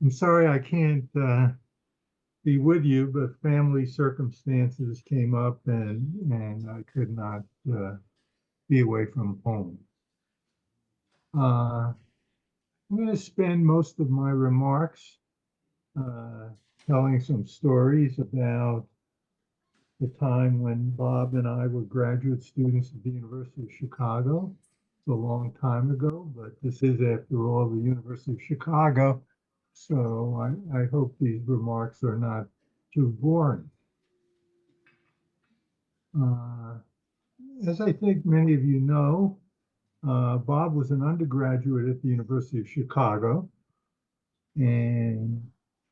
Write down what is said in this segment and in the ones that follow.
I'm sorry I can't be with you, but family circumstances came up and I could not be away from home. I'm going to spend most of my remarks telling some stories about the time when Bob and I were graduate students at the University of Chicago. It's a long time ago, but this is, after all, the University of Chicago. So I hope these remarks are not too boring. As I think many of you know, Bob was an undergraduate at the University of Chicago and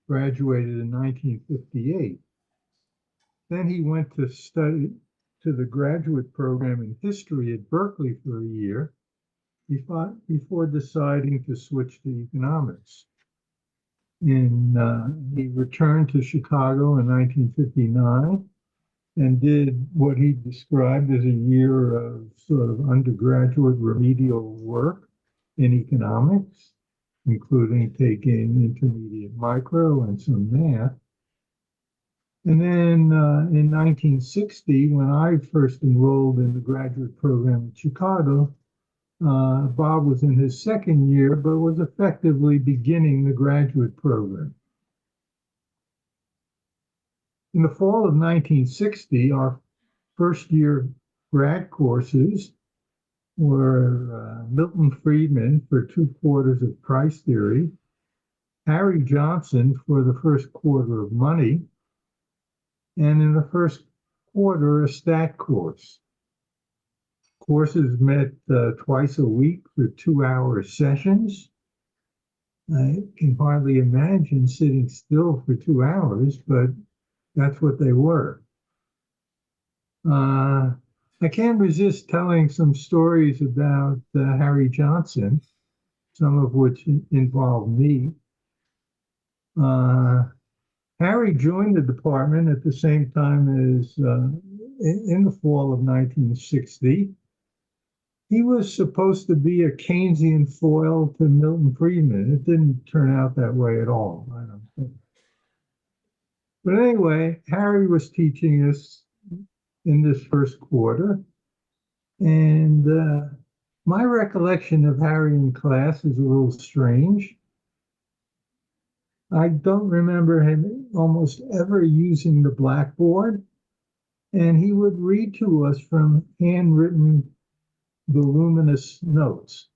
graduated in 1958. Then he went to study to the graduate program in history at Berkeley for a year before deciding to switch to economics. He returned to Chicago in 1959 and did what he described as a year of sort of undergraduate remedial work in economics, including taking intermediate micro and some math. And then in 1960, when I first enrolled in the graduate program in Chicago, Bob was in his second year, but was effectively beginning the graduate program. In the fall of 1960, our first year grad courses were Milton Friedman for 2/4 of price theory, Harry Johnson for the first quarter of money, and in the first quarter, a stat course. Courses met twice a week for 2-hour sessions. I can hardly imagine sitting still for 2 hours, but that's what they were. I can't resist telling some stories about Harry Johnson, some of which involve me. Harry joined the department at the same time as in the fall of 1960. He was supposed to be a Keynesian foil to Milton Friedman. It didn't turn out that way at all, I don't think. But anyway, Harry was teaching us in this first quarter. And my recollection of Harry in class is a little strange. I don't remember him almost ever using the blackboard, and he would read to us from handwritten, voluminous notes.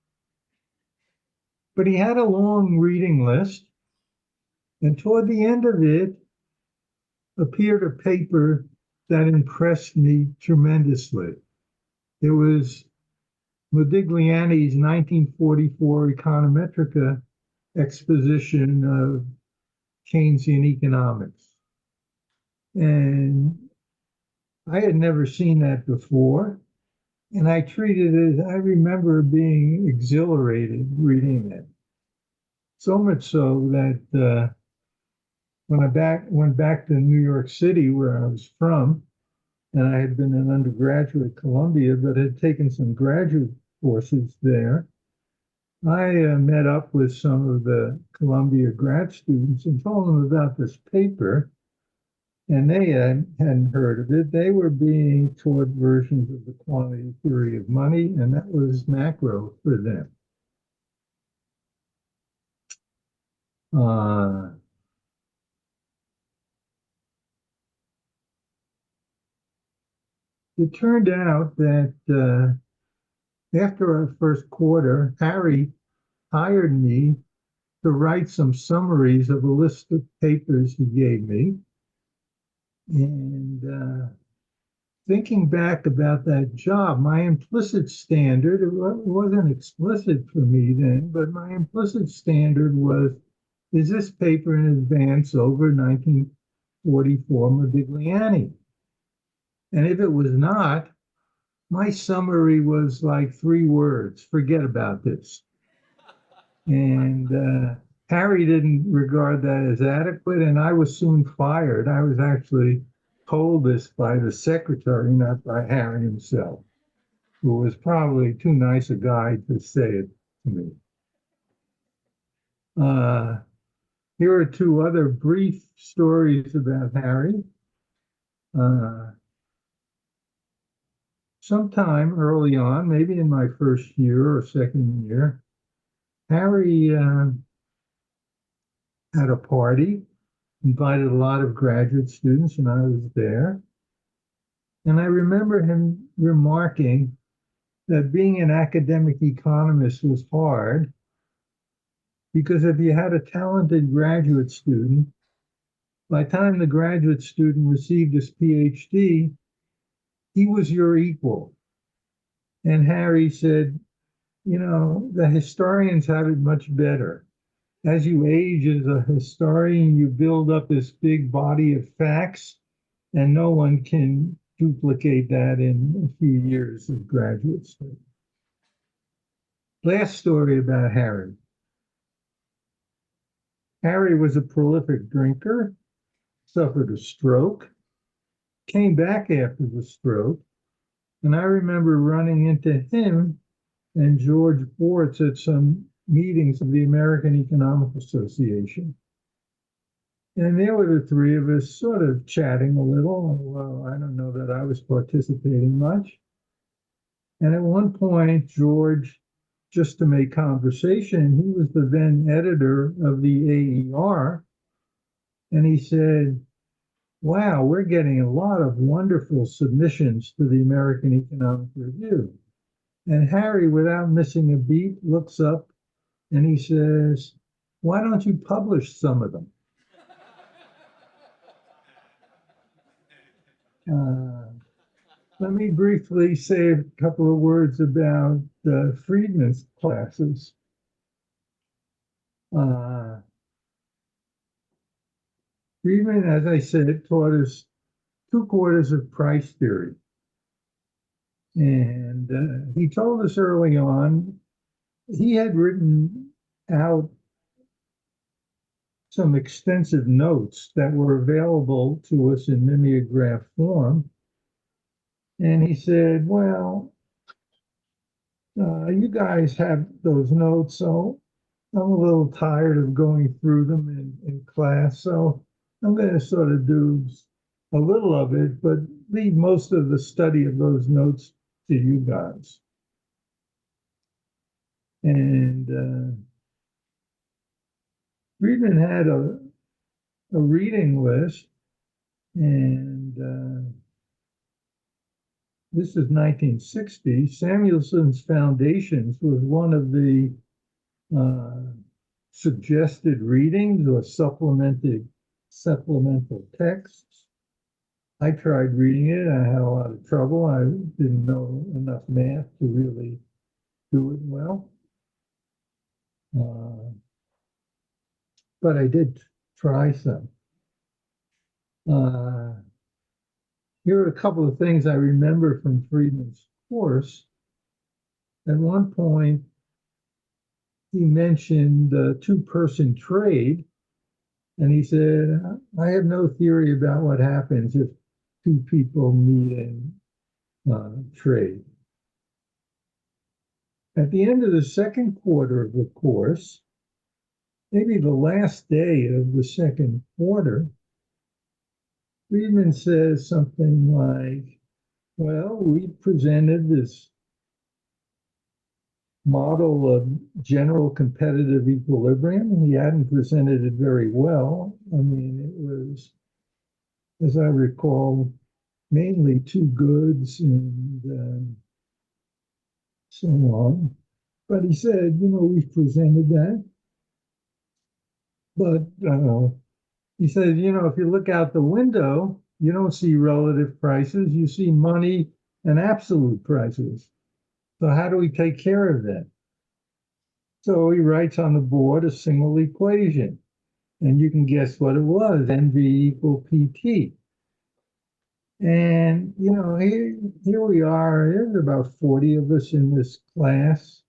But he had a long reading list, and toward the end of it appeared a paper that impressed me tremendously. It was Modigliani's 1944 Econometrica exposition of Keynesian economics. And I had never seen that before. And I treated it, I remember being exhilarated reading it. So much so that when I went back to New York City, where I was from, and I had been an undergraduate at Columbia, but had taken some graduate courses there, I met up with some of the Columbia grad students and told them about this paper, and they hadn't heard of it. They were being taught versions of the quantity theory of money, and that was macro for them. It turned out that after our first quarter, Harry hired me to write some summaries of a list of papers he gave me. And thinking back about that job, my implicit standard, it wasn't explicit for me then, but my implicit standard was, is this paper in advance over 1944 Modigliani? And if it was not, my summary was like 3 words, forget about this. And Harry didn't regard that as adequate, and I was soon fired. I was actually told this by the secretary, not by Harry himself, who was probably too nice a guy to say it to me. Here are two other brief stories about Harry. Uh, Sometime early on, maybe in my first year or second year, Harry had a party, invited a lot of graduate students, and I was there. And I remember him remarking that being an academic economist was hard because if you had a talented graduate student, by the time the graduate student received his PhD, he was your equal. And Harry said, you know, the historians have it much better. As you age as a historian, you build up this big body of facts, and no one can duplicate that in a few years of graduate study. Last story about Harry. Harry was a prolific drinker, suffered a stroke, came back after the stroke, and I remember running into him and George Bortz at some meetings of the American Economic Association. And there were the three of us sort of chatting a little. Well, I don't know that I was participating much. And at one point, George, just to make conversation, he was the then editor of the AER, and he said, wow, we're getting a lot of wonderful submissions to the American Economic Review. And Harry, without missing a beat, looks up and he says, why don't you publish some of them? Let me briefly say a couple of words about Friedman's classes. Friedman, as I said, taught us 2/4 of price theory. And he told us early on, he had written out some extensive notes that were available to us in mimeograph form. And he said, well, you guys have those notes, so I'm a little tired of going through them in class. So I'm going to sort of do a little of it, but leave most of the study of those notes to you guys. And Friedman had a reading list, and this is 1960. Samuelson's Foundations was one of the suggested readings or supplemental texts. I tried reading it. I had a lot of trouble. I didn't know enough math to really do it well. But I did try some. Here are a couple of things I remember from Friedman's course. At one point, he mentioned the two-person trade, and he said, I have no theory about what happens if two people meet and trade. At the end of the second quarter of the course, maybe the last day of the second quarter, Friedman says something like, well, we presented this model of general competitive equilibrium. He hadn't presented it very well. I mean, it was, as I recall, mainly two goods and so on. But he said, you know, we've presented that. But he said, you know, if you look out the window, you don't see relative prices, you see money and absolute prices. So how do we take care of that? So he writes on the board a single equation, and you can guess what it was, NV equal PT. And, you know, here we are, there's about 40 of us in this class.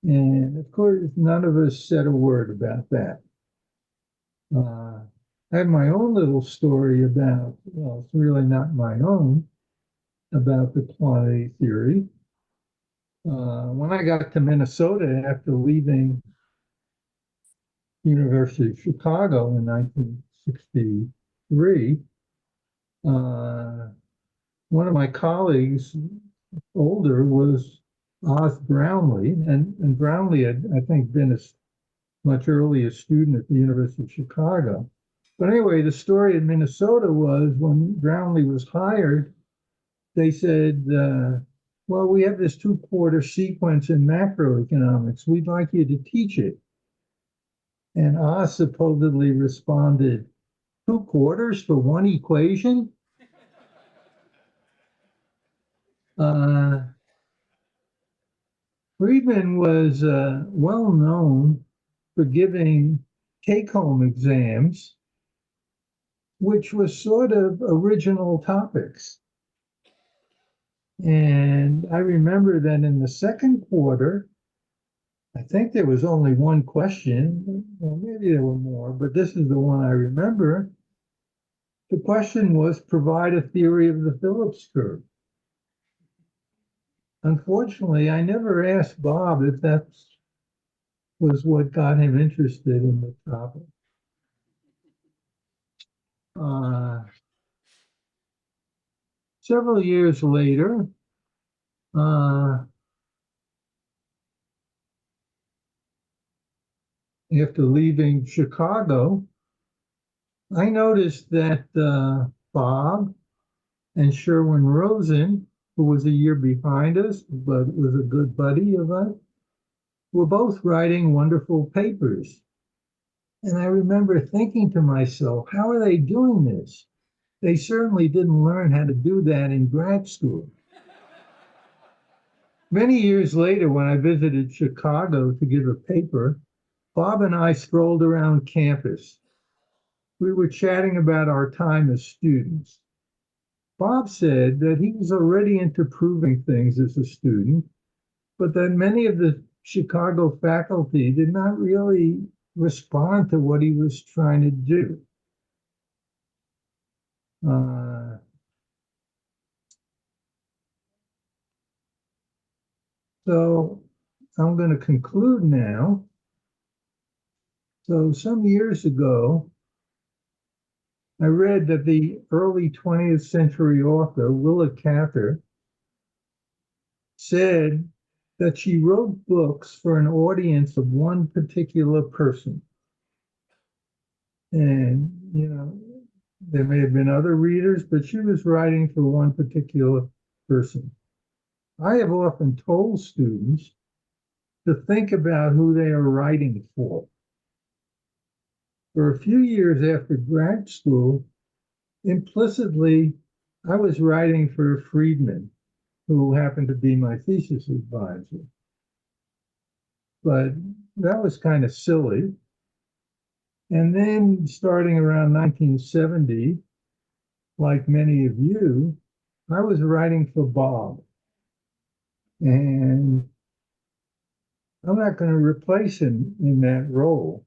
And of course, none of us said a word about that. I have my own little story about, well, it's really not my own, about the quantity theory. When I got to Minnesota after leaving University of Chicago in 1963, one of my colleagues, older, was Oz Brownlee, and Brownlee had, I think, been a much earlier student at the University of Chicago. But anyway, the story in Minnesota was when Brownlee was hired, they said, well, we have this 2-quarter sequence in macroeconomics. We'd like you to teach it. And Oz supposedly responded, 2 quarters for one equation? Friedman was well known for giving take-home exams, which was sort of original topics. And I remember that in the second quarter, I think there was only one question, well, maybe there were more, but this is the one I remember. The question was, provide a theory of the Phillips curve. Unfortunately, I never asked Bob if that was what got him interested in the topic. Several years later, after leaving Chicago, I noticed that Bob and Sherwin Rosen, who was a year behind us, but was a good buddy of us, were both writing wonderful papers. And I remember thinking to myself, how are they doing this? They certainly didn't learn how to do that in grad school. Many years later, when I visited Chicago to give a paper, Bob and I strolled around campus. We were chatting about our time as students. Bob said that he was already into proving things as a student, but that many of the Chicago faculty did not really respond to what he was trying to do. So I'm going to conclude now. So some years ago, I read that the early 20th century author, Willa Cather, said that she wrote books for an audience of one particular person. And, you know, there may have been other readers, but she was writing for one particular person. I have often told students to think about who they are writing for. For a few years after grad school, implicitly, I was writing for Friedman, who happened to be my thesis advisor. But that was kind of silly. And then starting around 1970, like many of you, I was writing for Bob. And I'm not going to replace him in that role,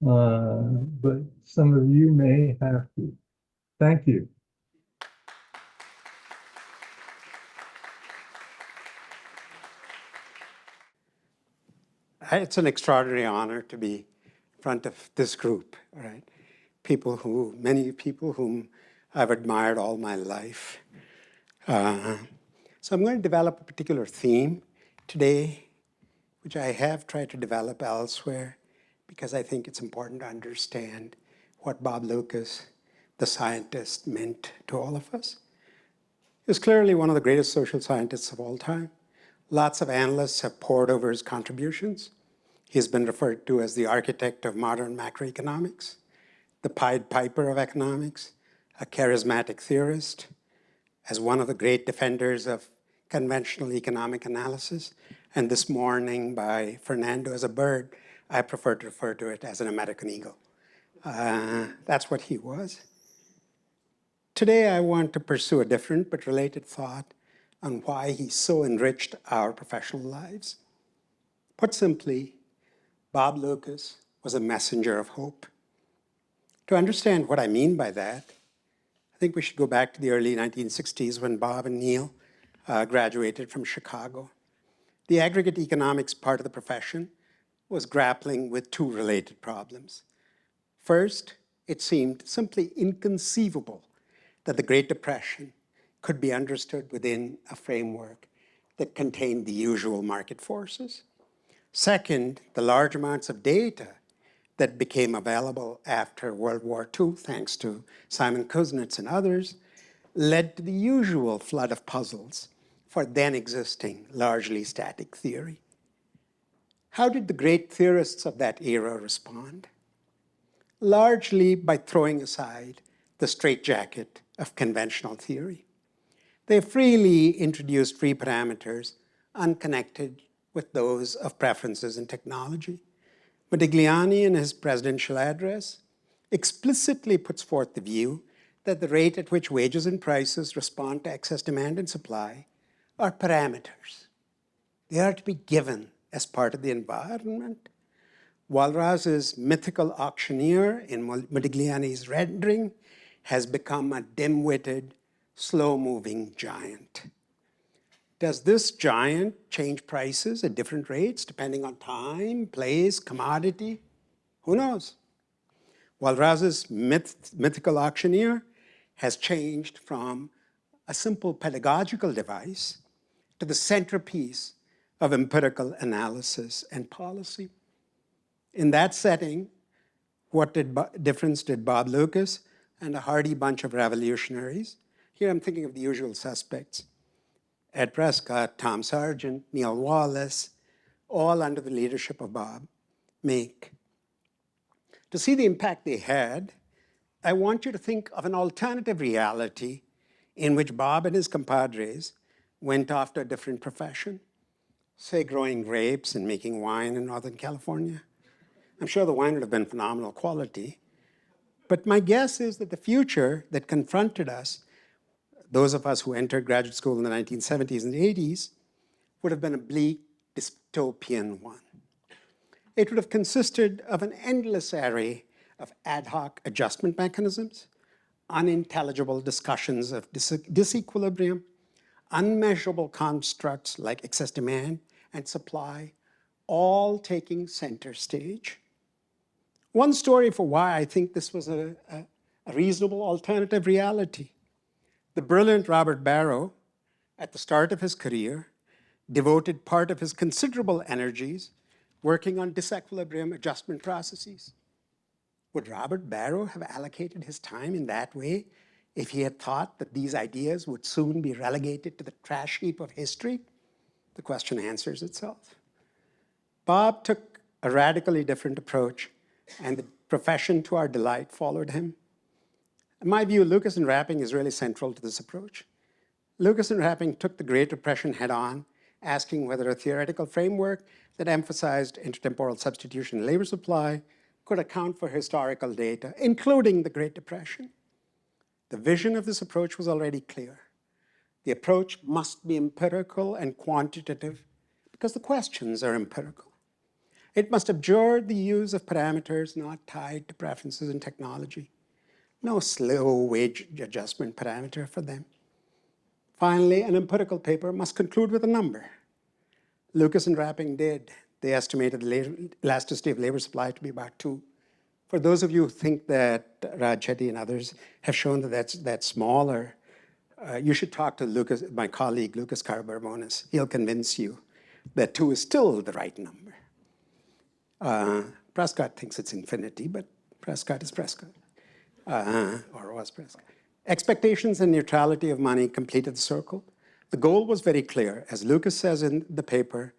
but some of you may have to. Thank you. It's an extraordinary honor to be in front of this group, right? Many people whom I've admired all my life. So I'm going to develop a particular theme today, which I have tried to develop elsewhere, because I think it's important to understand what Bob Lucas, the scientist, meant to all of us. He was clearly one of the greatest social scientists of all time. Lots of analysts have pored over his contributions. He's been referred to as the architect of modern macroeconomics, the Pied Piper of economics, a charismatic theorist, as one of the great defenders of conventional economic analysis. And this morning by Fernando as a bird, I prefer to refer to it as an American eagle. That's what he was. Today, I want to pursue a different but related thought on why he so enriched our professional lives. Put simply, Bob Lucas was a messenger of hope. To understand what I mean by that, I think we should go back to the early 1960s when Bob and Neil graduated from Chicago. The aggregate economics part of the profession was grappling with two related problems. First, it seemed simply inconceivable that the Great Depression could be understood within a framework that contained the usual market forces. Second, the large amounts of data that became available after World War II, thanks to Simon Kuznets and others, led to the usual flood of puzzles for then existing largely static theory. How did the great theorists of that era respond? Largely by throwing aside the straitjacket of conventional theory. They freely introduced free parameters unconnected with those of preferences in technology. Modigliani, in his presidential address, explicitly puts forth the view that the rate at which wages and prices respond to excess demand and supply are parameters. They are to be given as part of the environment. Walras's mythical auctioneer in Modigliani's rendering has become a dim-witted, slow-moving giant. Does this giant change prices at different rates depending on time, place, commodity? Who knows? Walras's mythical auctioneer has changed from a simple pedagogical device to the centerpiece of empirical analysis and policy. In that setting, what difference did Bob Lucas and a hardy bunch of revolutionaries, here I'm thinking of the usual suspects, Ed Prescott, Tom Sargent, Neil Wallace, all under the leadership of Bob, make? To see the impact they had, I want you to think of an alternative reality in which Bob and his compadres went off to a different profession, say growing grapes and making wine in Northern California. I'm sure the wine would have been phenomenal quality, but my guess is that the future that confronted us, those of us who entered graduate school in the 1970s and 80s, would have been a bleak, dystopian one. It would have consisted of an endless array of ad hoc adjustment mechanisms, unintelligible discussions of disequilibrium, unmeasurable constructs like excess demand and supply, all taking center stage. One story for why I think this was a reasonable alternative reality. The brilliant Robert Barrow, at the start of his career, devoted part of his considerable energies working on disequilibrium adjustment processes. Would Robert Barrow have allocated his time in that way if he had thought that these ideas would soon be relegated to the trash heap of history? The question answers itself. Bob took a radically different approach, and the profession, to our delight, followed him. In my view, Lucas and Rapping is really central to this approach. Lucas and Rapping took the Great Depression head on, asking whether a theoretical framework that emphasized intertemporal substitution in labor supply could account for historical data, including the Great Depression. The vision of this approach was already clear. The approach must be empirical and quantitative because the questions are empirical. It must abjure the use of parameters not tied to preferences in technology. No slow wage adjustment parameter for them. Finally, an empirical paper must conclude with a number. Lucas and Rapping did. They estimated the elasticity of labor supply to be about 2. For those of you who think that Raj Chetty and others have shown that that's smaller, you should talk to Lucas, my colleague, Lucas Carbarbonis. He'll convince you that 2 is still the right number. Prescott thinks it's infinity, but Prescott is Prescott, or was Prescott. Expectations and neutrality of money completed the circle. The goal was very clear. As Lucas says in the paper,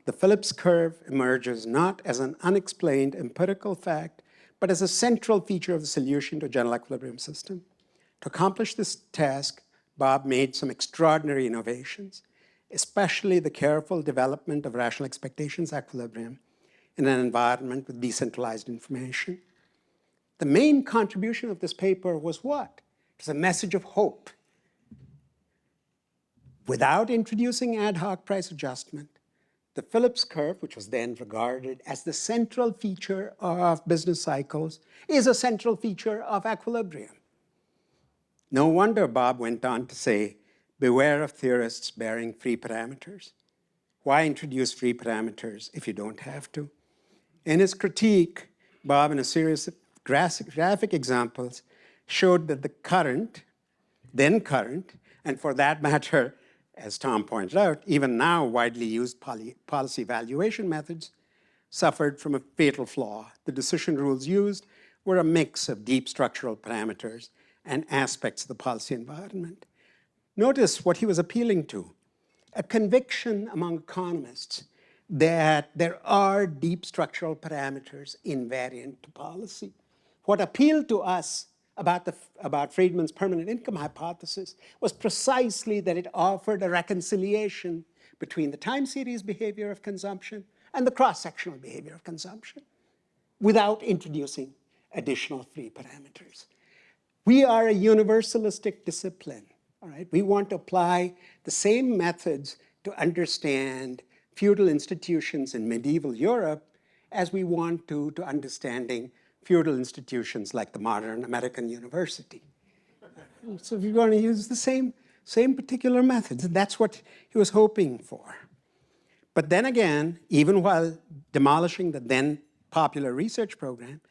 the Phillips curve emerges not as an unexplained empirical fact, but as a central feature of the solution to a general equilibrium system. To accomplish this task, Bob made some extraordinary innovations, especially the careful development of rational expectations equilibrium in an environment with decentralized information. The main contribution of this paper was what? It was a message of hope. Without introducing ad hoc price adjustment, the Phillips curve, which was then regarded as the central feature of business cycles, is a central feature of equilibrium. No wonder Bob went on to say, beware of theorists bearing free parameters. Why introduce free parameters if you don't have to? In his critique, Bob, in a series of graphic examples, showed that the current, then current, and for that matter, as Tom pointed out, even now widely used policy evaluation methods suffered from a fatal flaw. The decision rules used were a mix of deep structural parameters and aspects of the policy environment. Notice what he was appealing to: a conviction among economists that there are deep structural parameters invariant to policy. What appealed to us about Friedman's permanent income hypothesis was precisely that it offered a reconciliation between the time series behavior of consumption and the cross-sectional behavior of consumption without introducing additional free parameters. We are a universalistic discipline, all right? We want to apply the same methods to understand feudal institutions in medieval Europe as we want to understanding feudal institutions like the modern American university. So we're going to use the same particular methods, and that's what he was hoping for. But then again, even while demolishing the then popular research program,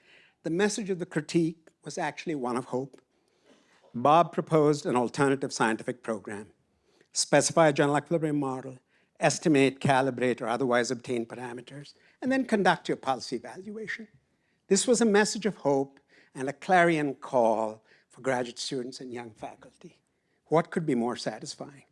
the message of the critique was actually one of hope. Bob proposed an alternative scientific program: specify a general equilibrium model, estimate, calibrate, or otherwise obtain parameters, and then conduct your policy evaluation. This was a message of hope and a clarion call for graduate students and young faculty. What could be more satisfying?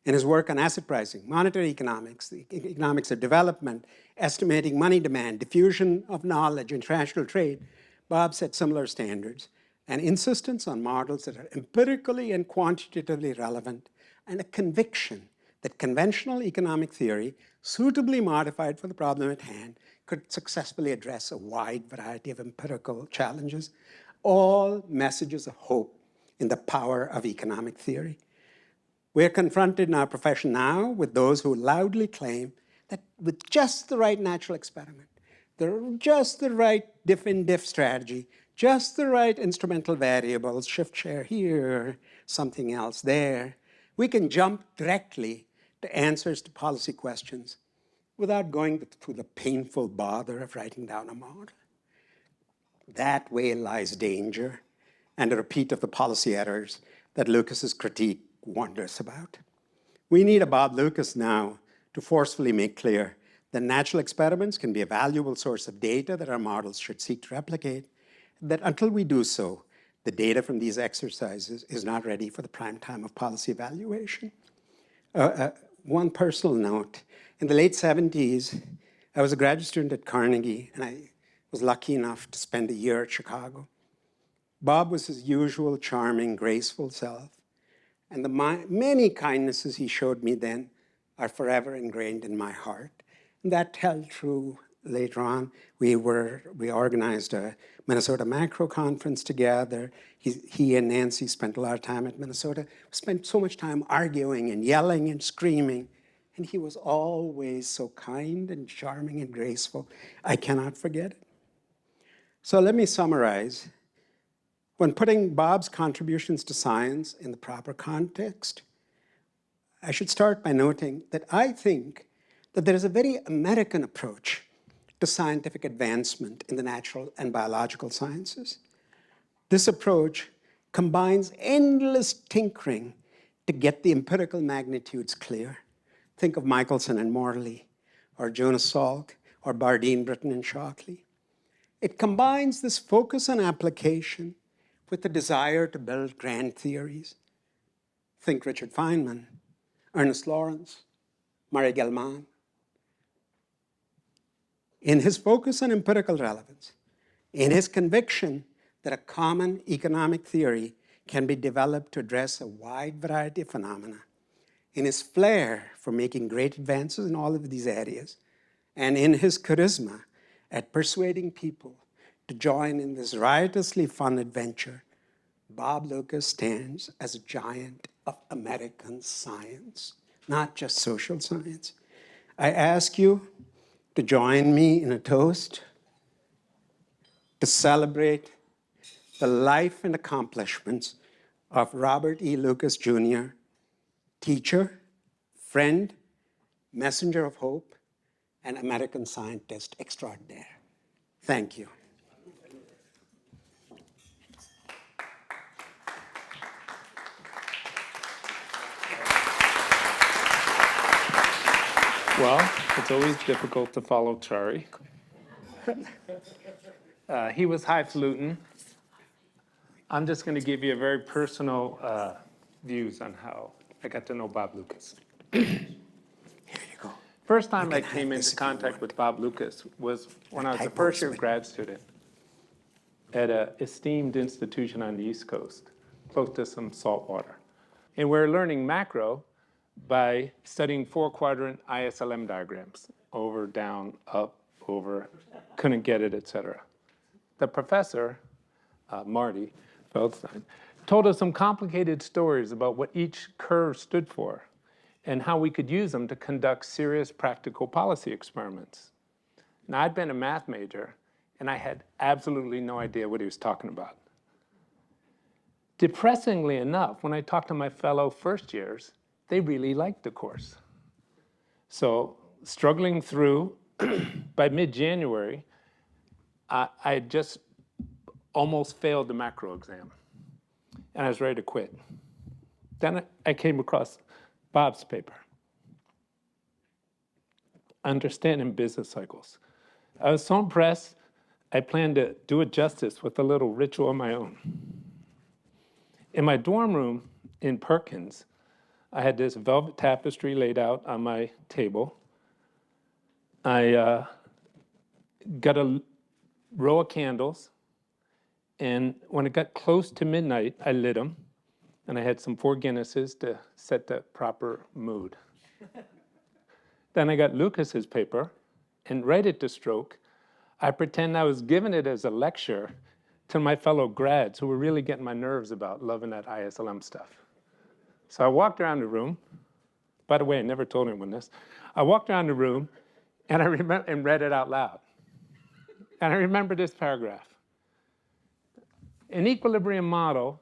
In his work on asset pricing, monetary economics, the economics of development, estimating money demand, diffusion of knowledge, international trade, Bob set similar standards: an insistence on models that are empirically and quantitatively relevant, and a conviction that conventional economic theory, suitably modified for the problem at hand, could successfully address a wide variety of empirical challenges, all messages of hope in the power of economic theory. We're confronted in our profession now with those who loudly claim that with just the right natural experiment, just the right diff-in-diff strategy, just the right instrumental variables, shift share here, something else there, we can jump directly to answers to policy questions without going through the painful bother of writing down a model. That way lies danger and a repeat of the policy errors that Lucas's critique warned us about. We need a Bob Lucas now to forcefully make clear that natural experiments can be a valuable source of data that our models should seek to replicate, that until we do so, the data from these exercises is not ready for the prime time of policy evaluation. One personal note: in the late 70s, I was a graduate student at Carnegie, and I was lucky enough to spend a year at Chicago. Bob was his usual charming, graceful self, and the many kindnesses he showed me then are forever ingrained in my heart. And that held true later on. We organized a Minnesota macro conference together. He and Nancy spent a lot of time at Minnesota. We spent so much time arguing and yelling and screaming. And he was always so kind and charming and graceful. I cannot forget it. So let me summarize. When putting Bob's contributions to science in the proper context, I should start by noting that I think that there is a very American approach to scientific advancement in the natural and biological sciences. This approach combines endless tinkering to get the empirical magnitudes clear. Think of Michelson and Morley, or Jonas Salk, or Bardeen, Britton, and Shockley. It combines this focus on application with the desire to build grand theories. Think Richard Feynman, Ernest Lawrence, Murray Gell-Mann. In his focus on empirical relevance, in his conviction that a common economic theory can be developed to address a wide variety of phenomena, in his flair for making great advances in all of these areas, and in his charisma at persuading people to join in this riotously fun adventure, Bob Lucas stands as a giant of American science, not just social science. I ask you to join me in a toast to celebrate the life and accomplishments of Robert E. Lucas, Jr., teacher, friend, messenger of hope, and American scientist extraordinaire. Thank you. Well, it's always difficult to follow Chari. He was highfalutin. I'm just going to give you a very personal views on how I got to know Bob Lucas. Here you go. First time I can have came this into if you contact want. with Bob Lucas was when I was a Typos, first-year but- grad student at an esteemed institution on the East Coast, close to some salt water. And we're learning macro by studying four-quadrant ISLM diagrams, over, down, up, over, couldn't get it, et cetera. The professor, Marty Feldstein, told us some complicated stories about what each curve stood for and how we could use them to conduct serious practical policy experiments. Now, I'd been a math major, and I had absolutely no idea what he was talking about. Depressingly enough, when I talked to my fellow first years, they really liked the course. So struggling through, by mid-January, I had just almost failed the macro exam, and I was ready to quit. Then I came across Bob's paper, Understanding Business Cycles. I was so impressed, I planned to do it justice with a little ritual of my own. In my dorm room in Perkins, I had this velvet tapestry laid out on my table. I got a row of candles, and when it got close to midnight, I lit them, and I had some 4 Guinnesses to set the proper mood. Then I got Lucas's paper, and right at the stroke, I pretend I was giving it as a lecture to my fellow grads who were really getting my nerves about loving that ISLM stuff. So I walked around the room. By the way, I never told anyone this. I walked around the room, and I read it out loud. And I remember this paragraph. An equilibrium model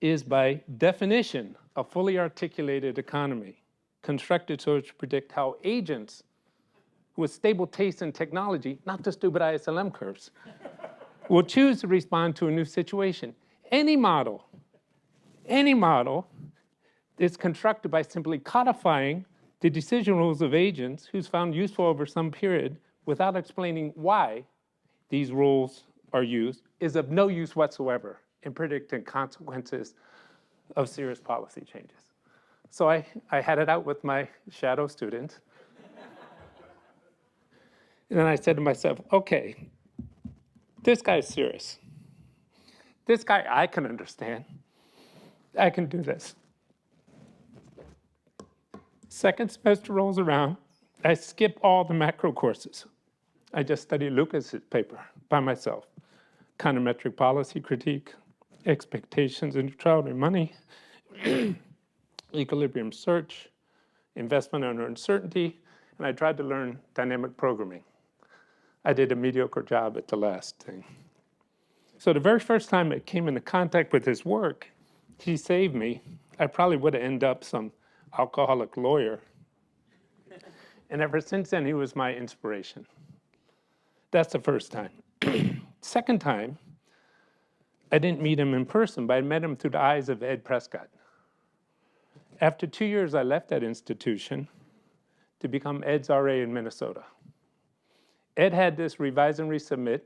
is, by definition, a fully articulated economy, constructed so as to predict how agents with stable taste and technology, not the stupid ISLM curves, will choose to respond to a new situation. Any model is constructed by simply codifying the decision rules of agents who's found useful over some period without explaining why these rules are used is of no use whatsoever in predicting consequences of serious policy changes. So I had it out with my shadow students. And then I said to myself, okay, this guy's serious. This guy I can understand. I can do this. Second semester rolls around. I skip all the macro courses. I just study Lucas's paper by myself. Econometric policy critique, expectations and neutrality of money, equilibrium search, investment under uncertainty, and I tried to learn dynamic programming. I did a mediocre job at the last thing. So the very first time I came into contact with his work, he saved me. I probably would have ended up some alcoholic lawyer. And ever since then, he was my inspiration. That's the first time. Second time, I didn't meet him in person, but I met him through the eyes of Ed Prescott. After 2 years, I left that institution to become Ed's RA in Minnesota. Ed had this revise and resubmit,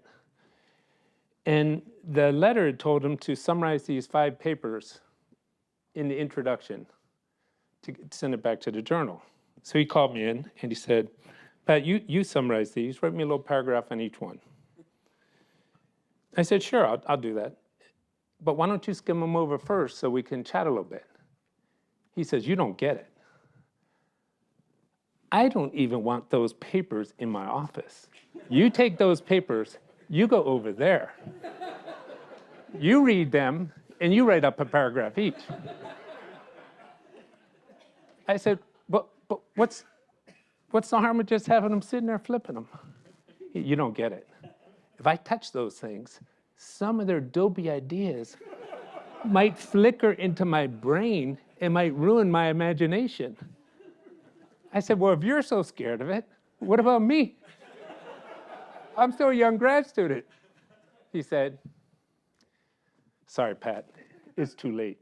and the letter told him to summarize these 5 papers in the introduction to send it back to the journal. So he called me in and he said, Pat, you summarize these, write me a little paragraph on each one. I said, sure, I'll do that. But why don't you skim them over first so we can chat a little bit? He says, you don't get it. I don't even want those papers in my office. You take those papers, you go over there. You read them, and you write up a paragraph each. I said, but what's the harm of just having them sitting there flipping them? You don't get it. If I touch those things, some of their dopey ideas might flicker into my brain and might ruin my imagination. I said, well, if you're so scared of it, what about me? I'm still a young grad student. He said, sorry, Pat, it's too late.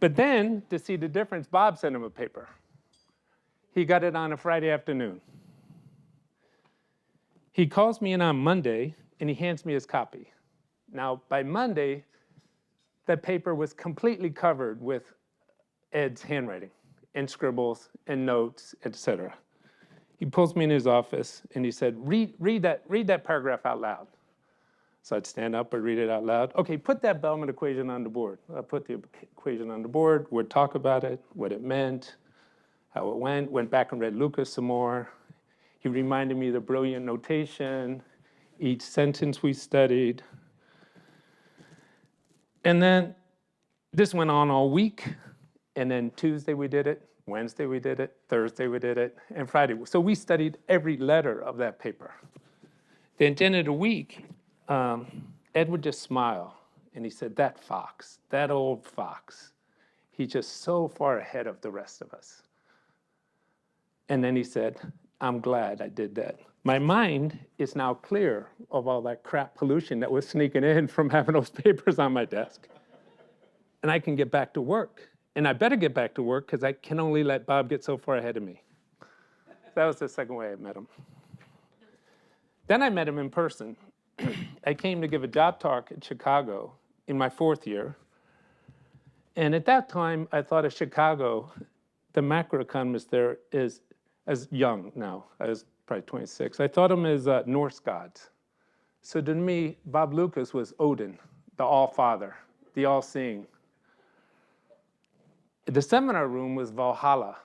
But then, to see the difference, Bob sent him a paper. He got it on a Friday afternoon. He calls me in on Monday, and he hands me his copy. Now, by Monday, that paper was completely covered with Ed's handwriting and scribbles and notes, etc. He pulls me in his office, and he said, read that paragraph out loud. So I'd stand up and read it out loud. Okay, put that Bellman equation on the board. I put the equation on the board, would talk about it, what it meant, how it went back and read Lucas some more. He reminded me of the brilliant notation, each sentence we studied. And then this went on all week. And then Tuesday we did it, Wednesday we did it, Thursday we did it, and Friday. So we studied every letter of that paper. Then at the end of the week, Ed would just smile, and he said, that fox, that old fox, he's just so far ahead of the rest of us. And then he said, I'm glad I did that. My mind is now clear of all that crap pollution that was sneaking in from having those papers on my desk. And I can get back to work. And I better get back to work because I can only let Bob get so far ahead of me. That was the second way I met him. Then I met him in person. I came to give a job talk in Chicago in my 4th year. And at that time, I thought of Chicago, the macroeconomist there is as young now. I was probably 26. I thought of him as Norse gods. So to me, Bob Lucas was Odin, the All-Father, the All-Seeing. The seminar room was Valhalla,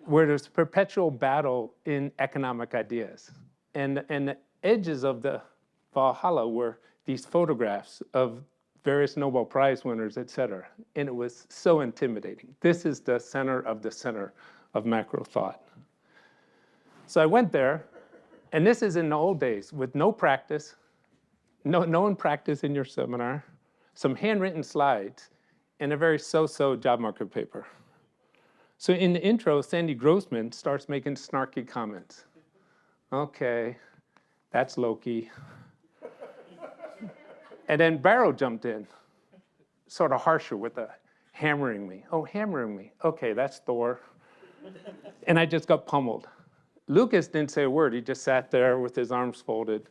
where there's perpetual battle in economic ideas. And the edges of the Valhalla were these photographs of various Nobel Prize winners, et cetera. And it was so intimidating. This is the center of macro thought. So I went there, and this is in the old days with no practice, no one practice in your seminar, some handwritten slides, and a very so-so job market paper. So in the intro, Sandy Grossman starts making snarky comments. Okay, that's Loki. And then Barrow jumped in, sort of harsher with the hammering me. Oh, hammering me. Okay, that's Thor. And I just got pummeled. Lucas didn't say a word. He just sat there with his arms folded,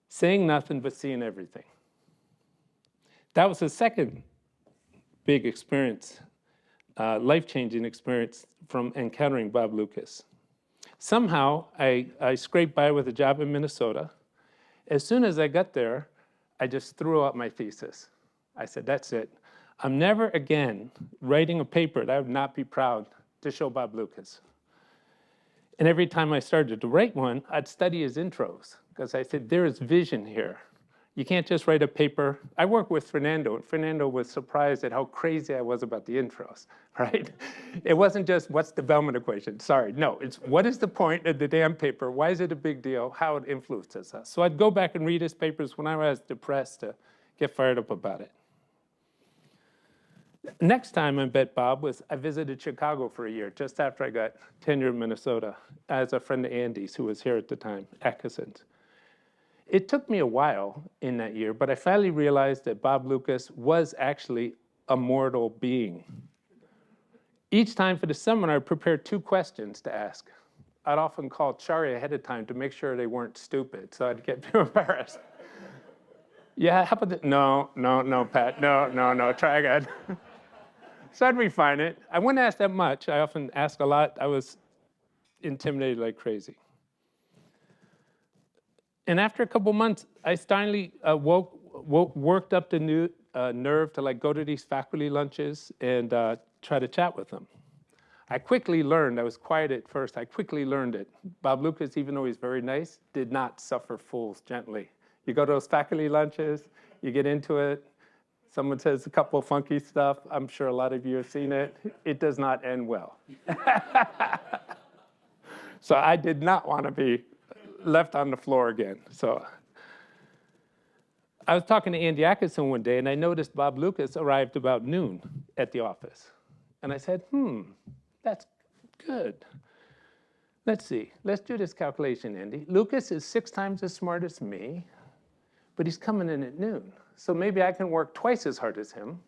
saying nothing but seeing everything. That was the second big experience, life-changing experience from encountering Bob Lucas. Somehow, I scraped by with a job in Minnesota. As soon as I got there, I just threw out my thesis. I said, that's it. I'm never again writing a paper that I would not be proud to show Bob Lucas. And every time I started to write one, I'd study his intros, because I said, there is vision here. You can't just write a paper. I worked with Fernando, and Fernando was surprised at how crazy I was about the intros, right? It wasn't just, what's the Bellman equation? Sorry, no, it's what is the point of the damn paper? Why is it a big deal? How it influences us. So I'd go back and read his papers when I was depressed to get fired up about it. Next time I met Bob was I visited Chicago for a year, just after I got tenure in Minnesota, as a friend of Andy's, who was here at the time, Atkinson's. It took me a while in that year, but I finally realized that Bob Lucas was actually a mortal being. Each time for the seminar, I prepared 2 questions to ask. I'd often call Chari ahead of time to make sure they weren't stupid, so I'd get too embarrassed. Yeah, how about that? No, Pat, no, try again. So I'd refine it. I wouldn't ask that much. I often ask a lot. I was intimidated like crazy. And after a couple months, I finally worked up the nerve to go to these faculty lunches and try to chat with them. I quickly learned, I was quiet at first, I quickly learned it. Bob Lucas, even though he's very nice, did not suffer fools gently. You go to those faculty lunches, you get into it, someone says a couple of funky stuff, I'm sure a lot of you have seen it, it does not end well. So I did not want to be left on the floor again. So I was talking to Andy Atkinson one day, and I noticed Bob Lucas arrived about noon at the office. And I said, That's good. Let's see. Let's do this calculation, Andy. Lucas is 6 times as smart as me, but he's coming in at noon. So maybe I can work twice as hard as him.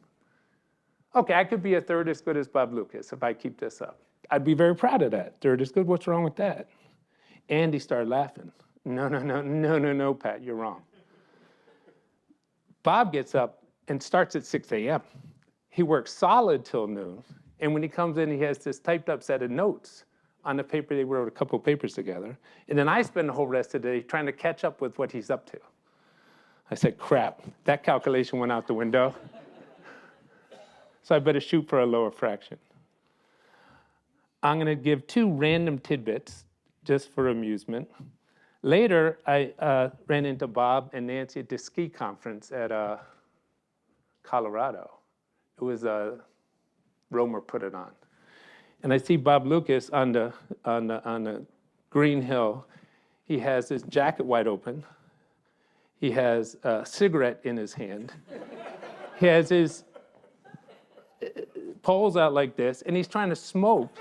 Okay, I could be a third as good as Bob Lucas if I keep this up. I'd be very proud of that. Third as good, what's wrong with that? Andy started laughing. No, Pat, you're wrong. Bob gets up and starts at 6 a.m. He works solid till noon. And when he comes in, he has this typed up set of notes on the paper. They wrote a couple of papers together. And then I spend the whole rest of the day trying to catch up with what he's up to. I said, crap, that calculation went out the window. So I better shoot for a lower fraction. I'm going to give 2 random tidbits just for amusement. Later, I ran into Bob and Nancy at the ski conference at Colorado. It was Romer put it on. And I see Bob Lucas on the green hill. He has his jacket wide open. He has a cigarette in his hand. He has his poles out like this, and he's trying to smoke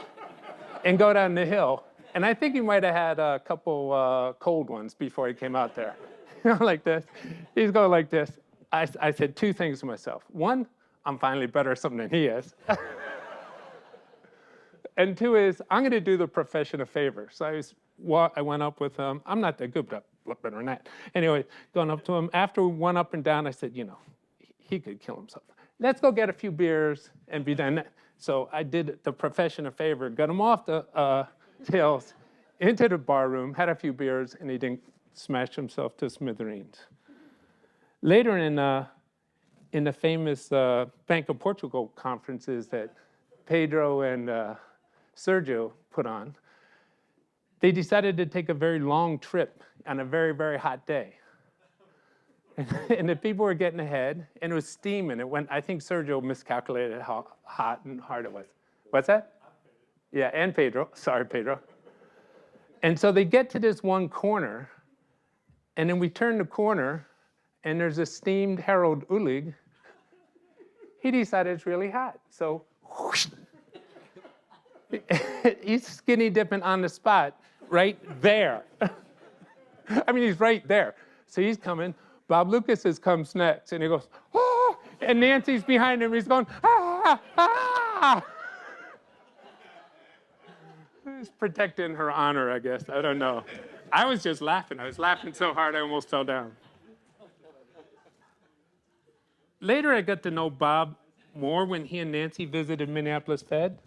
and go down the hill. And I think he might have had a couple cold ones before he came out there. Like this. He's going like this. I said 2 things to myself. 1, I'm finally better at something than he is. And 2 is, I'm going to do the profession a favor. So I went up with him. I'm not that good, but I'm better than that. Anyway, going up to him. After we went up and down, I said, he could kill himself. Let's go get a few beers and be done. So I did the profession a favor, got him off the hills, into the bar room, had a few beers, and he didn't smash himself to smithereens. Later in the famous Bank of Portugal conferences that Pedro and Sergio put on, they decided to take a very long trip on a very, very hot day. And the people were getting ahead, and it was steaming. I think Sergio miscalculated how hot and hard it was. What's that? Yeah, and Pedro. Sorry, Pedro. And so they get to this one corner, and then we turn the corner, and there's a steamed Harold Ulig. He decided it's really hot. So whoosh, he's skinny dipping on the spot right there. I mean, he's right there. So he's coming. Bob Lucas comes next, and he goes, ah! And Nancy's behind him. He's going, ah, ah. He's protecting her honor, I guess. I don't know. I was just laughing. I was laughing so hard I almost fell down. Later, I got to know Bob more when he and Nancy visited Minneapolis Fed,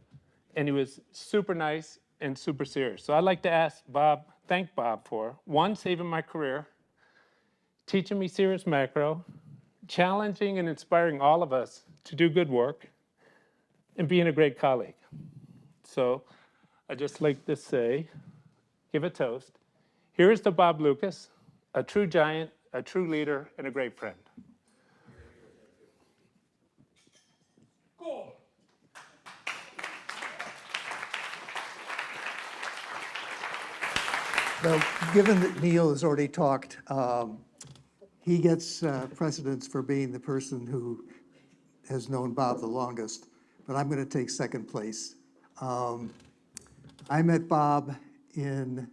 and he was super nice and super serious. So I'd like to thank Bob for, 1, saving my career, teaching me serious macro, challenging and inspiring all of us to do good work, and being a great colleague. So I'd just like to say, give a toast. Here is to Bob Lucas, a true giant, a true leader, and a great friend. Cool. So, given that Neil has already talked, he gets precedence for being the person who has known Bob the longest, but I'm going to take second place. I met Bob in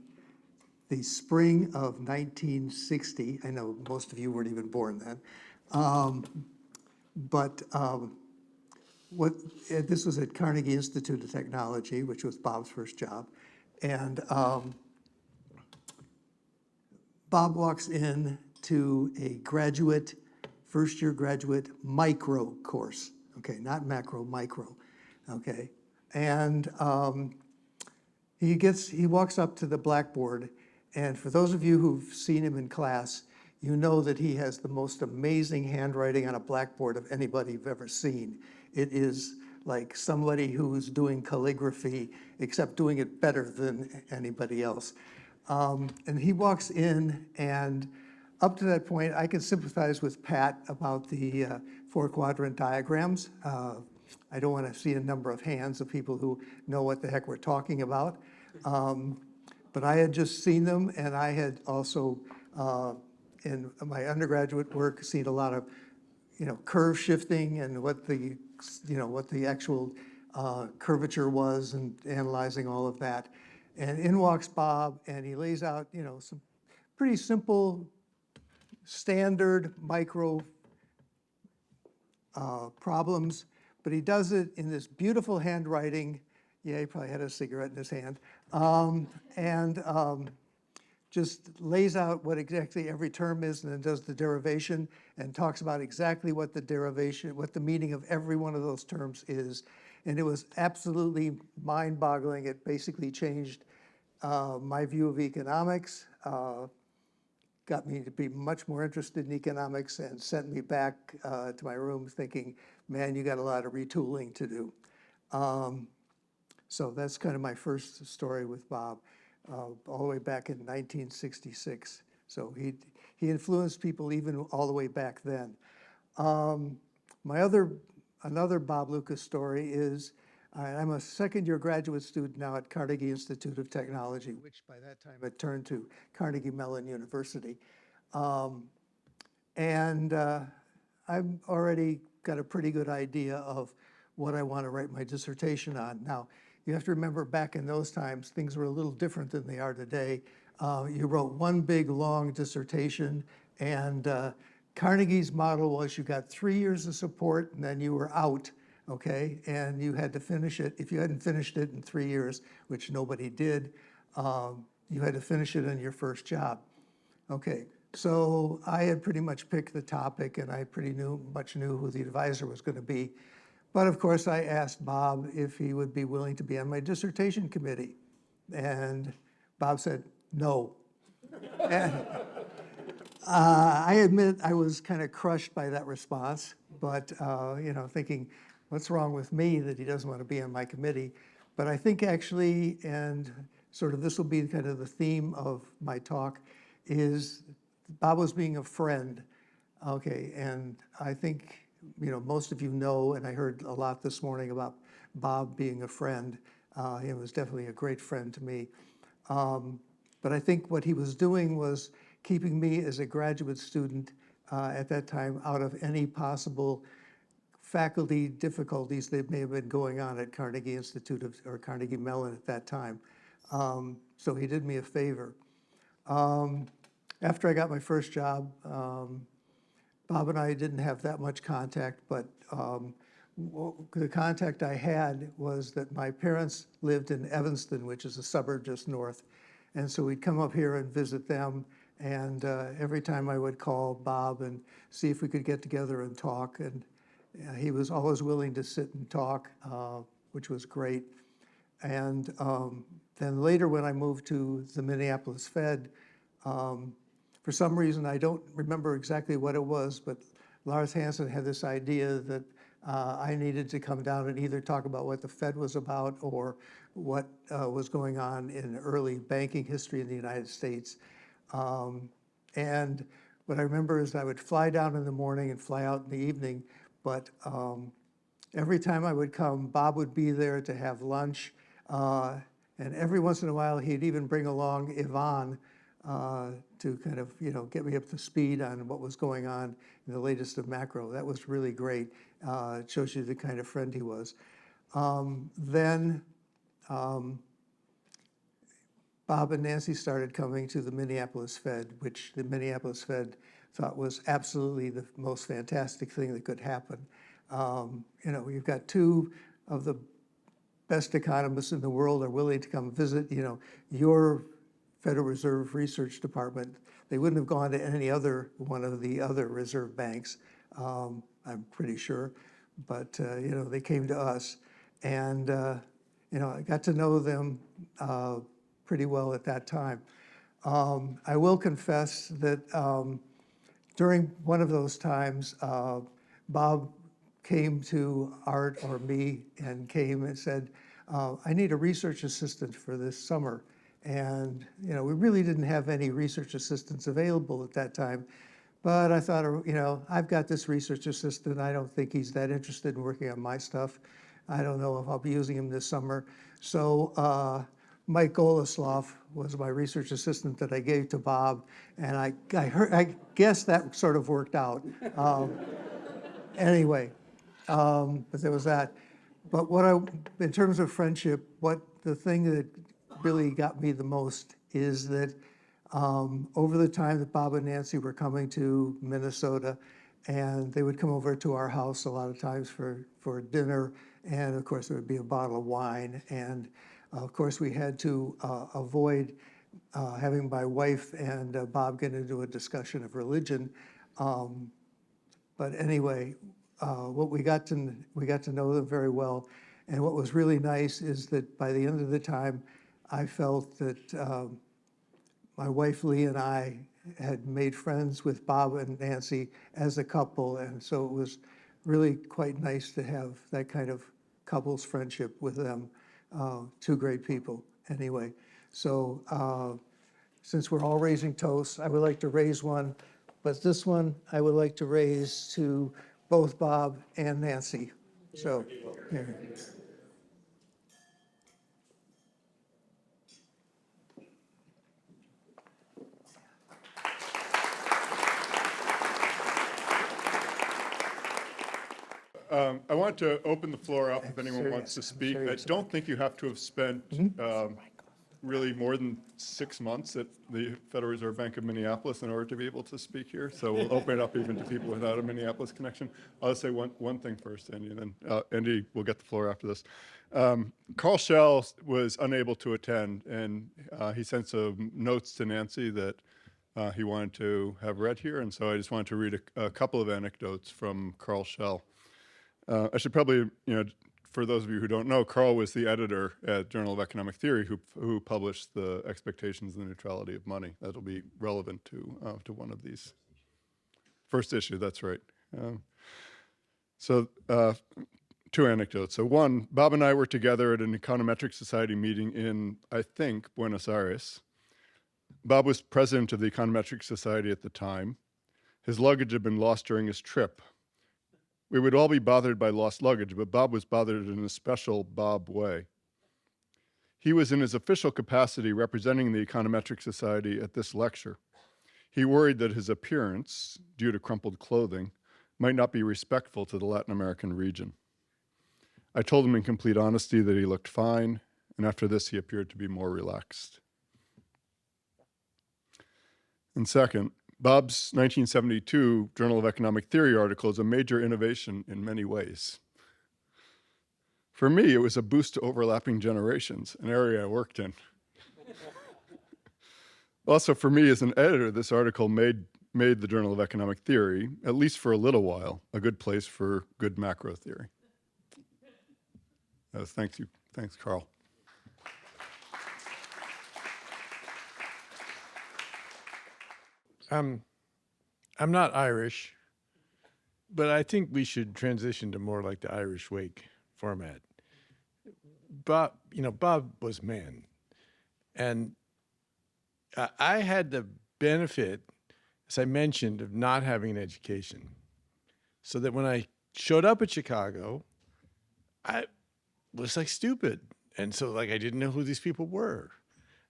the spring of 1960. I know most of you weren't even born then. This was at Carnegie Institute of Technology, which was Bob's first job. And Bob walks in to a first-year graduate micro course. Okay, not macro, micro. Okay, and he walks up to the blackboard, and for those of you who've seen him in class, you know that he has the most amazing handwriting on a blackboard of anybody you've ever seen. It is like somebody who's doing calligraphy, except doing it better than anybody else. And he walks in, and up to that point, I can sympathize with Pat about the 4-quadrant diagrams. I don't want to see a number of hands of people who know what the heck we're talking about. But I had just seen them, and I had also, in my undergraduate work, seen a lot of, curve shifting and what the actual curvature was and analyzing all of that. And in walks Bob, and he lays out, some pretty simple, standard micro problems, but he does it in this beautiful handwriting. Yeah, he probably had a cigarette in his hand. Just lays out what exactly every term is, and then does the derivation and talks about exactly what the derivation, what the meaning of every one of those terms is. And it was absolutely mind-boggling. It basically changed my view of economics, got me to be much more interested in economics, and sent me back to my room thinking, man, you got a lot of retooling to do. So that's kind of my first story with Bob, all the way back in 1966. So he influenced people even all the way back then. Another Bob Lucas story is, I'm a second-year graduate student now at Carnegie Institute of Technology, which by that time had turned to Carnegie Mellon University. I've already got a pretty good idea of what I want to write my dissertation on. Now, you have to remember back in those times, things were a little different than they are today. You wrote one big, long dissertation, and Carnegie's model was you got 3 years of support, and then you were out, okay? And you had to finish it. If you hadn't finished it in 3 years, which nobody did, you had to finish it in your first job. Okay, so I had pretty much picked the topic, and I pretty much knew who the advisor was going to be. But of course, I asked Bob if he would be willing to be on my dissertation committee. And Bob said, no. And, I admit I was kind of crushed by that response, but thinking, what's wrong with me that he doesn't want to be on my committee? But I think actually, and sort of this will be kind of the theme of my talk, is Bob was being a friend. Okay, and I think most of you know, and I heard a lot this morning about Bob being a friend. He was definitely a great friend to me. But I think what he was doing was keeping me as a graduate student at that time out of any possible faculty difficulties that may have been going on at Carnegie Institute or Carnegie Mellon at that time. So he did me a favor. After I got my first job, Bob and I didn't have that much contact, but the contact I had was that my parents lived in Evanston, which is a suburb just north. And so we'd come up here and visit them. And every time I would call Bob and see if we could get together and talk. And he was always willing to sit and talk, which was great. And then later when I moved to the Minneapolis Fed, for some reason, I don't remember exactly what it was, but Lars Hansen had this idea that I needed to come down and either talk about what the Fed was about or what was going on in early banking history in the United States. And what I remember is I would fly down in the morning and fly out in the evening, but every time I would come, Bob would be there to have lunch. And every once in a while, he'd even bring along Yvonne to kind of, get me up to speed on what was going on in the latest of macro. That was really great. It shows you the kind of friend he was. Then Bob and Nancy started coming to the Minneapolis Fed, which the Minneapolis Fed thought was absolutely the most fantastic thing that could happen. You've got two of the best economists in the world are willing to come visit, your Federal Reserve Research Department. They wouldn't have gone to any other one of the other reserve banks, I'm pretty sure. But, they came to us. And, I got to know them pretty well at that time. I will confess that during one of those times, Bob came to Art or me and came and said, I need a research assistant for this summer. And, we really didn't have any research assistants available at that time. But I thought, I've got this research assistant. I don't think he's that interested in working on my stuff. I don't know if I'll be using him this summer. So Mike Golislav was my research assistant that I gave to Bob. And I guess that sort of worked out. Anyway, but there was that. But in terms of friendship, the thing that really got me the most is that over the time that Bob and Nancy were coming to Minnesota, and they would come over to our house a lot of times for dinner, and of course there would be a bottle of wine, and of course we had to avoid having my wife and Bob get into a discussion of religion. But anyway, what we got to know them very well, and what was really nice is that by the end of the time, I felt that my wife Lee and I had made friends with Bob and Nancy as a couple, and so it was really quite nice to have that kind of couples friendship with them. Two great people. Anyway, so since we're all raising toasts, I would like to raise one, but this one I would like to raise to both Bob and Nancy. So, here. I want to open the floor up if anyone sure wants to yes. I'm speak. sure I yes. don't think you have to have spent really more than 6 months at the Federal Reserve Bank of Minneapolis in order to be able to speak here. So we'll open it up even to people without a Minneapolis connection. I'll just say one thing first, Andy, and then Andy will get the floor after this. Carl Schell was unable to attend, and he sent some notes to Nancy that he wanted to have read here, and so I just wanted to read a couple of anecdotes from Carl Schell. I should probably, for those of you who don't know, Carl was the editor at Journal of Economic Theory who published the Expectations of the Neutrality of Money. That'll be relevant to one of these. First issue, that's right. So two anecdotes. So one, Bob and I were together at an Econometric Society meeting in, I think, Buenos Aires. Bob was president of the Econometric Society at the time. His luggage had been lost during his trip. We would all be bothered by lost luggage, but Bob was bothered in a special Bob way. He was in his official capacity representing the Econometric Society at this lecture. He worried that his appearance, due to crumpled clothing, might not be respectful to the Latin American region. I told him in complete honesty that he looked fine, and after this he appeared to be more relaxed. And second, Bob's 1972 Journal of Economic Theory article is a major innovation in many ways. For me, it was a boost to overlapping generations, an area I worked in. Also, for me as an editor, this article made the Journal of Economic Theory, at least for a little while, a good place for good macro theory. Thank you. Thanks, Carl. I'm not Irish, but I think we should transition to more like the Irish Wake format. Bob was man, and I had the benefit, as I mentioned, of not having an education, so that when I showed up at Chicago, I was like stupid, and so like I didn't know who these people were.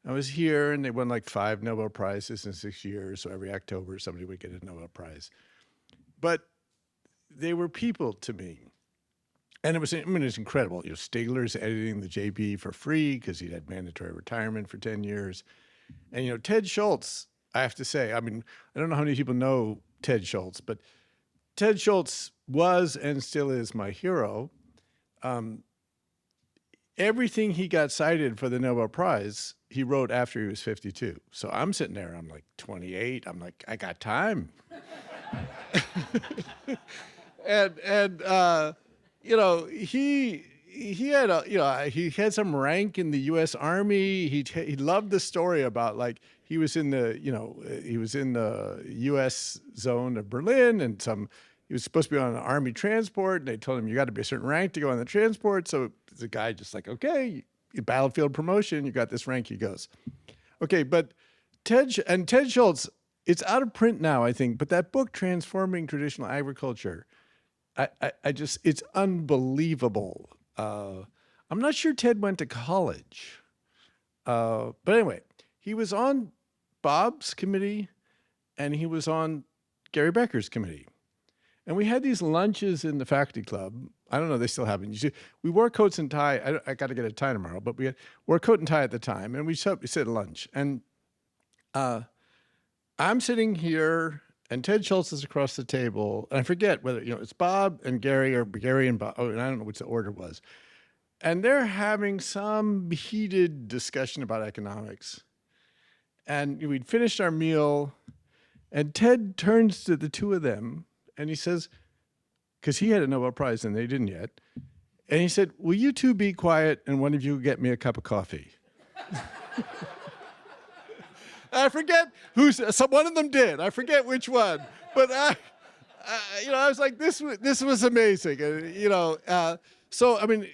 I was here, and they won like 5 Nobel Prizes in 6 years, so every October somebody would get a Nobel Prize. But they were people to me. And it was incredible. Stigler's editing the JB for free because he'd had mandatory retirement for 10 years. And, Ted Schultz, I have to say, I don't know how many people know Ted Schultz, but Ted Schultz was and still is my hero. Everything he got cited for the Nobel Prize, he wrote after he was 52. So I'm sitting there, I'm like 28. I'm like, I got time. He had some rank in the U.S. Army. He loved the story about like he was in the U.S. zone of Berlin, and he was supposed to be on an army transport, and they told him you got to be a certain rank to go on the transport. So the guy just like, okay, battlefield promotion, you got this rank. He goes, okay, but Ted Schultz, it's out of print now, I think, but that book, Transforming Traditional Agriculture, it's unbelievable. I'm not sure Ted went to college. But anyway, he was on Bob's committee and he was on Gary Becker's committee. And we had these lunches in the faculty club I don't know, they still haven't. We wore coats and tie. I got to get a tie tomorrow, but wore coat and tie at the time, and we sit at lunch. And I'm sitting here, and Ted Schultz is across the table, and I forget whether, it's Bob and Gary, or Gary and Bob, and I don't know which the order was. And they're having some heated discussion about economics. And we'd finished our meal, and Ted turns to the two of them, and he says, because he had a Nobel Prize and they didn't yet, and he said, "Will you two be quiet and one of you get me a cup of coffee?" I forget one of them did. I forget which one, but I was like, this was amazing, and so I mean,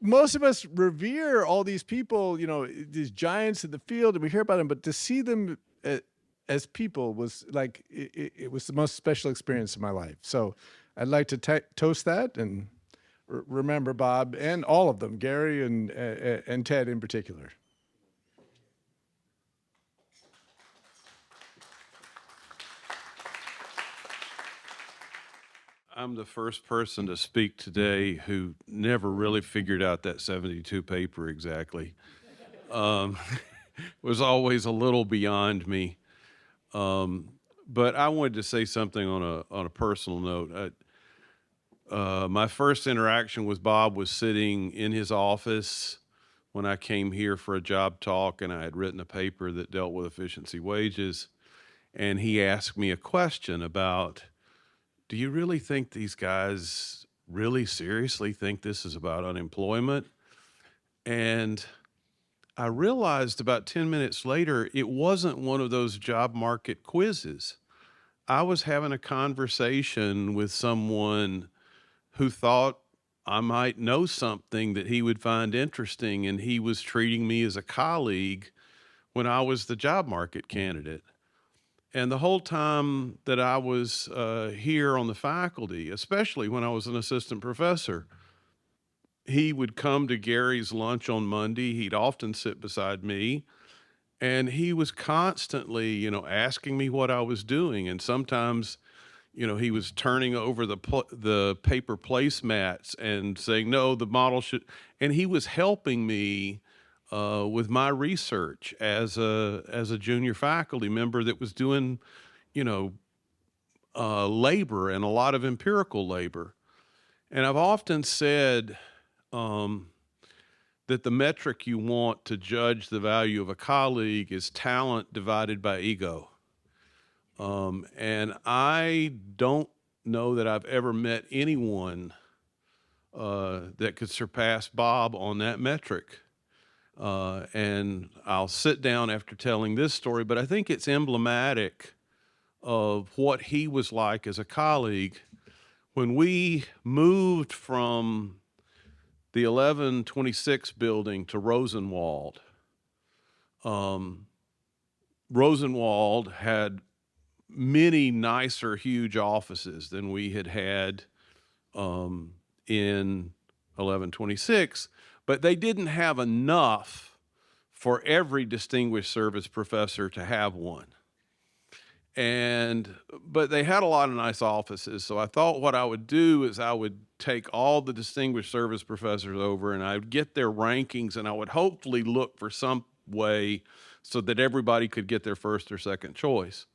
most of us revere all these people, these giants in the field, and we hear about them, but to see them as people was like, it was the most special experience of my life. So I'd like to toast that and remember Bob and all of them, Gary and Ted in particular. I'm the first person to speak today who never really figured out that 72 paper exactly. It was always a little beyond me. But I wanted to say something on a personal note. My first interaction with Bob was sitting in his office when I came here for a job talk, and I had written a paper that dealt with efficiency wages. And he asked me a question about, do you really think these guys really seriously think this is about unemployment? And I realized about 10 minutes later, it wasn't one of those job market quizzes. I was having a conversation with someone who thought I might know something that he would find interesting, and he was treating me as a colleague when I was the job market candidate. And the whole time that I was here on the faculty, especially when I was an assistant professor, he would come to Gary's lunch on Monday. He'd often sit beside me, and he was constantly, asking me what I was doing. And sometimes, he was turning over the paper placemats and saying, no, the model should, and he was helping me with my research as a junior faculty member that was doing, labor and a lot of empirical labor. And I've often said that the metric you want to judge the value of a colleague is talent divided by ego. And I don't know that I've ever met anyone that could surpass Bob on that metric. And I'll sit down after telling this story, but I think it's emblematic of what he was like as a colleague. When we moved from the 1126 building to Rosenwald, Rosenwald had many nicer, huge offices than we had in 1126, but they didn't have enough for every distinguished service professor to have one. But they had a lot of nice offices, so I thought what I would do is I would take all the distinguished service professors over, and I would get their rankings, and I would hopefully look for some way so that everybody could get their first or second choice.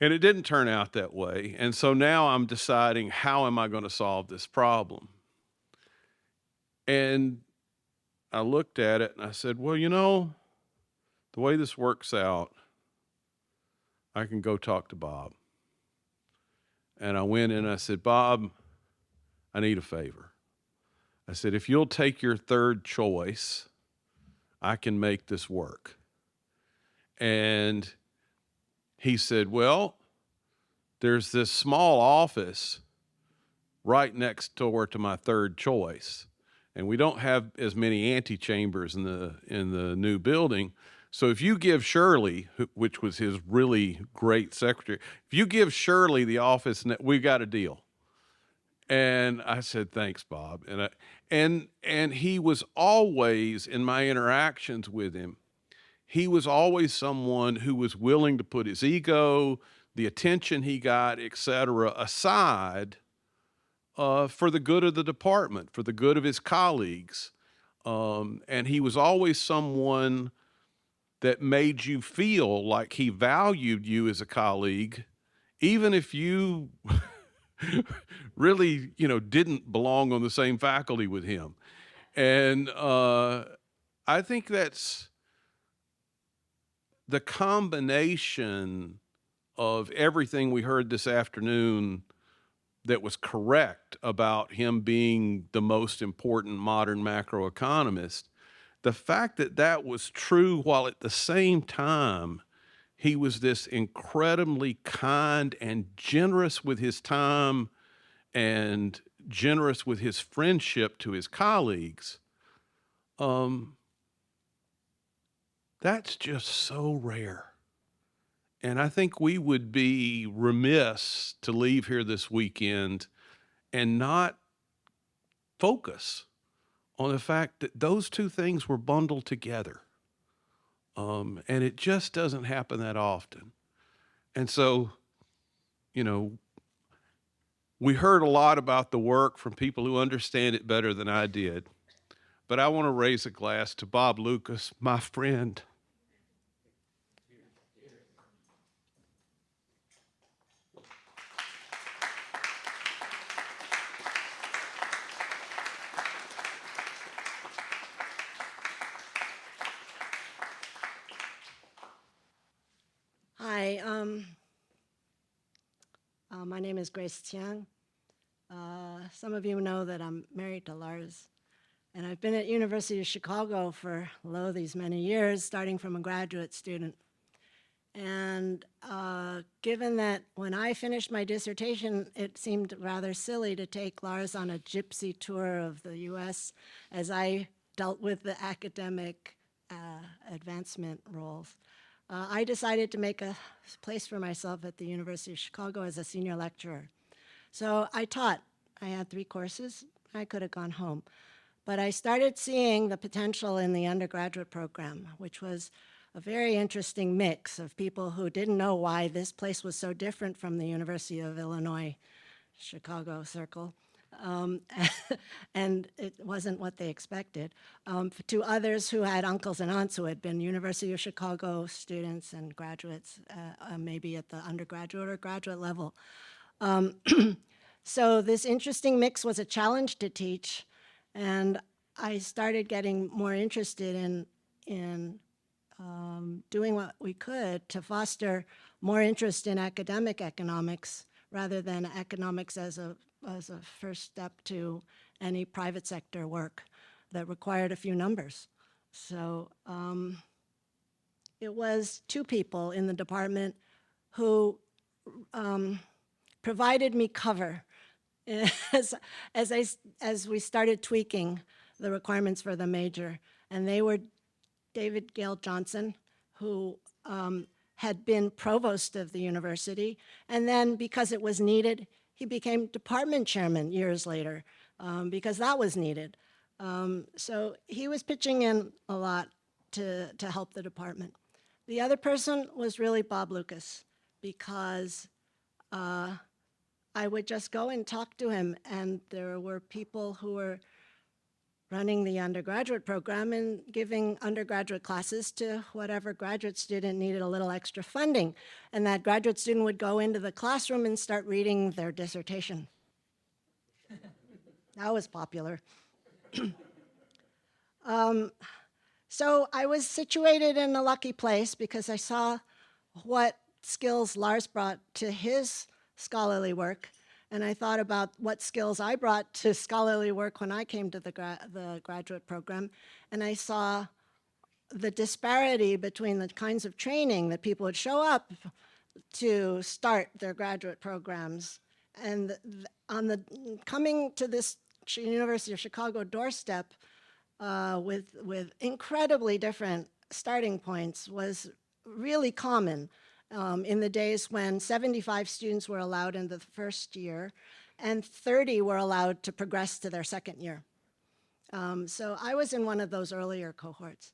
And it didn't turn out that way. And so now I'm deciding, how am I going to solve this problem? And I looked at it and I said, well, the way this works out, I can go talk to Bob. And I went in and I said, Bob, I need a favor. I said, if you'll take your third choice, I can make this work. And he said, well, there's this small office right next door to my third choice, and we don't have as many antechambers in the new building. So if you give Shirley, which was his really great secretary, if you give Shirley the office, we got a deal. And I said, thanks, Bob. And he was always, in my interactions with him, he was always someone who was willing to put his ego, the attention he got, et cetera, aside for the good of the department, for the good of his colleagues. And he was always someone that made you feel like he valued you as a colleague, even if you really, didn't belong on the same faculty with him. And I think that's the combination of everything we heard this afternoon that was correct about him being the most important modern macroeconomist. The fact that that was true while at the same time he was this incredibly kind and generous with his time and generous with his friendship to his colleagues, that's just so rare. And I think we would be remiss to leave here this weekend and not focus on the fact that those two things were bundled together. And it just doesn't happen that often. And so, we heard a lot about the work from people who understand it better than I did. But I want to raise a glass to Bob Lucas, my friend. Hi, my name is Grace Tiang. Some of you know that I'm married to Lars, and I've been at University of Chicago for these many years, starting from a graduate student. And given that when I finished my dissertation, it seemed rather silly to take Lars on a gypsy tour of the US as I dealt with the academic advancement roles. I decided to make a place for myself at the University of Chicago as a senior lecturer. So I taught. I had 3 courses. I could have gone home. But I started seeing the potential in the undergraduate program, which was a very interesting mix of people who didn't know why this place was so different from the University of Illinois, Chicago Circle. And it wasn't what they expected. To others who had uncles and aunts who had been University of Chicago students and graduates, maybe at the undergraduate or graduate level. So this interesting mix was a challenge to teach, and I started getting more interested in doing what we could to foster more interest in academic economics rather than economics as a first step to any private sector work that required a few numbers. So it was 2 people in the department who provided me cover as we started tweaking the requirements for the major. And they were David Gale Johnson, who had been provost of the university, and then because it was needed, he became department chairman years later because that was needed. So he was pitching in a lot to help the department. The other person was really Bob Lucas, because I would just go and talk to him, and there were people who were running the undergraduate program and giving undergraduate classes to whatever graduate student needed a little extra funding. And that graduate student would go into the classroom and start reading their dissertation. That was popular. So I was situated in a lucky place because I saw what skills Lars brought to his scholarly work, and I thought about what skills I brought to scholarly work when I came to the graduate program, and I saw the disparity between the kinds of training that people would show up to start their graduate programs. And coming to this University of Chicago doorstep with incredibly different starting points was really common. In the days when 75 students were allowed in the first year and 30 were allowed to progress to their second year. So I was in one of those earlier cohorts.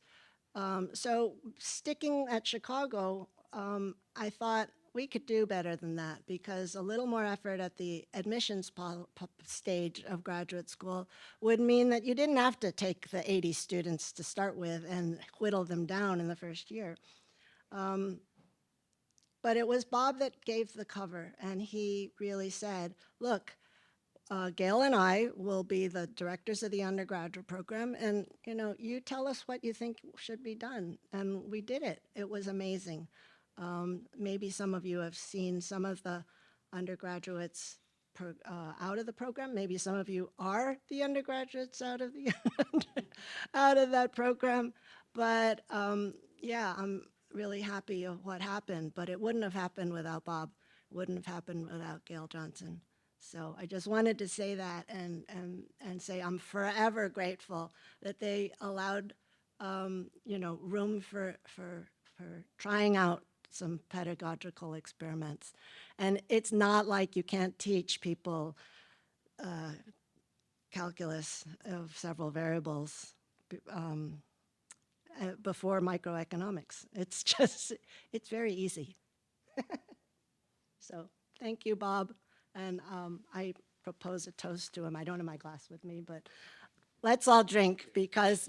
So sticking at Chicago, I thought, we could do better than that, because a little more effort at the admissions stage of graduate school would mean that you didn't have to take the 80 students to start with and whittle them down in the first year. But it was Bob that gave the cover, and he really said, look, Gail and I will be the directors of the undergraduate program, and you tell us what you think should be done. And we did it. It was amazing. Maybe some of you have seen some of the undergraduates out of the program. Maybe some of you are the undergraduates out of the out of that program. But yeah, I'm really happy of what happened. But it wouldn't have happened without Bob. It wouldn't have happened without Gail Johnson. So I just wanted to say that and say I'm forever grateful that they allowed room for trying out some pedagogical experiments. And it's not like you can't teach people calculus of several variables before microeconomics. It's very easy. So thank you, Bob. And I propose a toast to him. I don't have my glass with me, but let's all drink, because,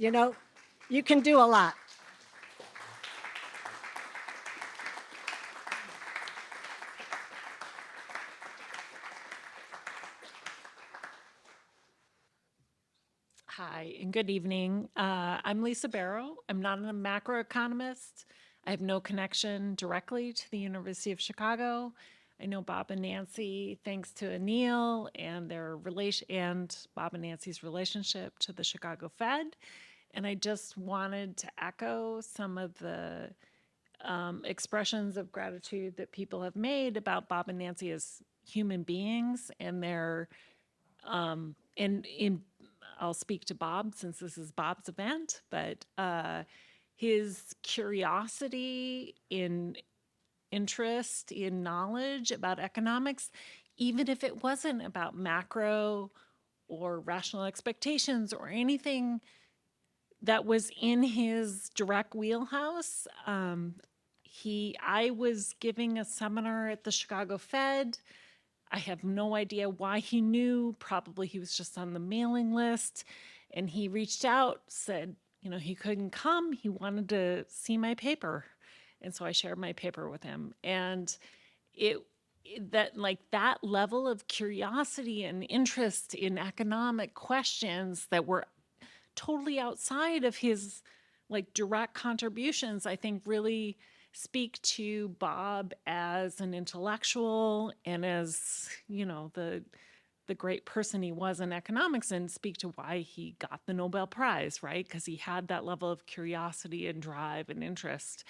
you can do a lot. Hi, and good evening. I'm Lisa Barrow. I'm not a macroeconomist. I have no connection directly to the University of Chicago. I know Bob and Nancy thanks to Anil and their relation, and Bob and Nancy's relationship to the Chicago Fed. And I just wanted to echo some of the expressions of gratitude that people have made about Bob and Nancy as human beings and their I'll speak to Bob since this is Bob's event, but his curiosity in interest in knowledge about economics, even if it wasn't about macro or rational expectations or anything that was in his direct wheelhouse. I was giving a seminar at the Chicago Fed. I have no idea why he knew. Probably he was just on the mailing list. And he reached out, said, he couldn't come. He wanted to see my paper. And so I shared my paper with him. And that level of curiosity and interest in economic questions that were totally outside of his direct contributions, I think really speak to Bob as an intellectual and as, the great person he was in economics, and speak to why he got the Nobel Prize, right? Because he had that level of curiosity and drive and interest.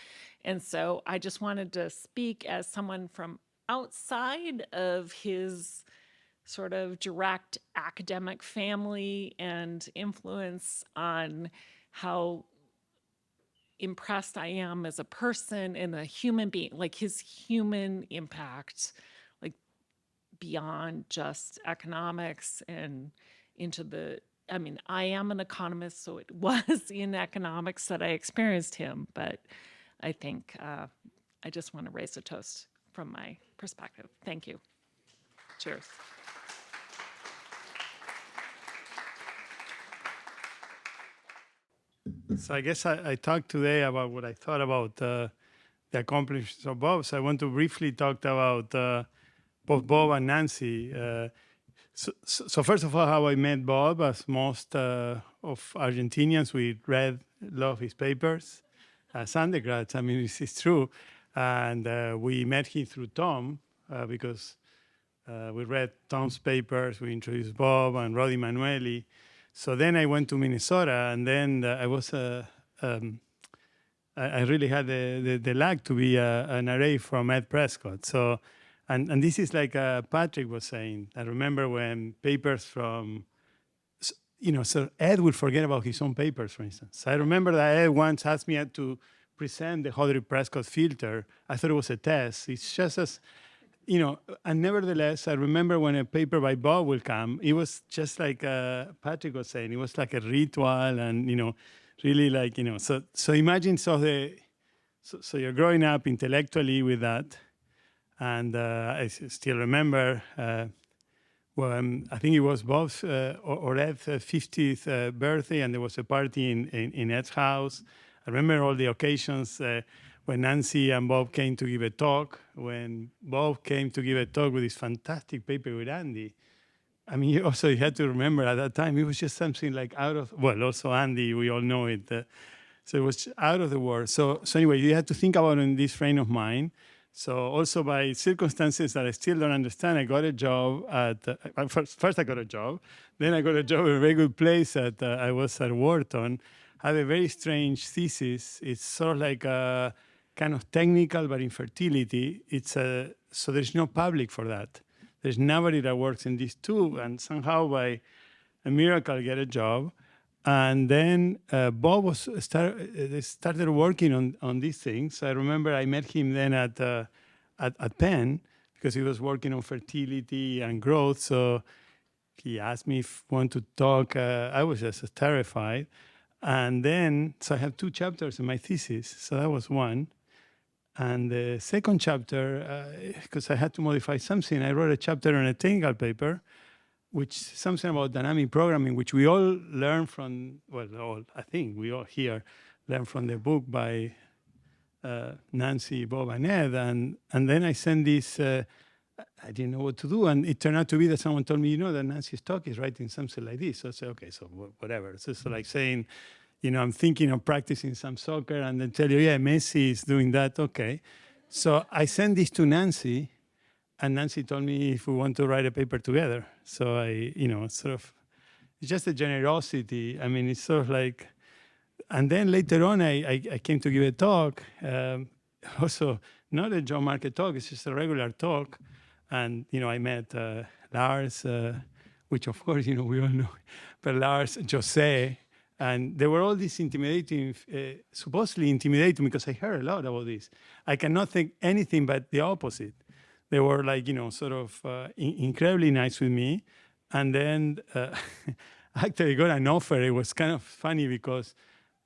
And so I just wanted to speak as someone from outside of his sort of direct academic family and influence on how impressed I am as a person and a human being, his human impact, beyond just economics and into I am an economist, so it was in economics that I experienced him, but I think I just want to raise a toast from my perspective. Thank you. Cheers. So I guess I talked today about what I thought about the accomplishments of Bob. So I want to briefly talk about both Bob and Nancy. So first of all, how I met Bob. As most of Argentinians, we read a lot of his papers as undergrads. I mean, it's true. And we met him through Tom because we read Tom's papers. We introduced Bob and Rod Emanueli. So then I went to Minnesota, and then I really had the luck to be an RA from Ed Prescott. So, and this is like Patrick was saying. I remember when papers from, so Ed would forget about his own papers, for instance. I remember that Ed once asked me to present the Hodry-Prescott filter. I thought it was a test. It's just as, and nevertheless, I remember when a paper by Bob will come, it was just like Patrick was saying, it was like a ritual and, really so imagine, so you're growing up intellectually with that. And still remember, I think it was Bob's or Ed's 50th birthday, and there was a party in Ed's house. I remember all the occasions when Nancy and Bob came to give a talk, when Bob came to give a talk with this fantastic paper with Andy. I mean, you had to remember at that time, it was just something like also Andy, we all know it. So it was out of the world. So anyway, you had to think about it in this frame of mind. So also by circumstances that I still don't understand, I got a job at, first I got a job, then I got a job at a very good place I was at Wharton. I had a very strange thesis. It's sort of like a kind of technical, but infertility. So there's no public for that. There's nobody that works in these two, and somehow by a miracle I get a job. And then Bob started working on these things. I remember I met him then at Penn because he was working on fertility and growth. So he asked me if I want to talk. I was just terrified. And then, so I have 2 chapters in my thesis. So that was one. And the second chapter, because I had to modify something, I wrote a chapter on a technical paper, which is something about dynamic programming, which we all learn from, I think we all here learn from the book by Nancy, Bob, and Ed. And then I sent this, I didn't know what to do. And it turned out to be that someone told me, that Nancy's talk is writing something like this. So I said, okay, so whatever. It's just like saying, I'm thinking of practicing some soccer, and then tell you, yeah, Messi is doing that, okay. So I sent this to Nancy, and Nancy told me if we want to write a paper together. So I, sort of, it's just a generosity. I mean, it's sort of like, and then later on, I came to give a talk, also not a job market talk, it's just a regular talk. And, I met Lars, which of course, we all know, but Lars, Jose, and they were all these intimidating, supposedly intimidating, because I heard a lot about this. I cannot think anything but the opposite. They were like, sort of incredibly nice with me. And then actually got an offer. It was kind of funny because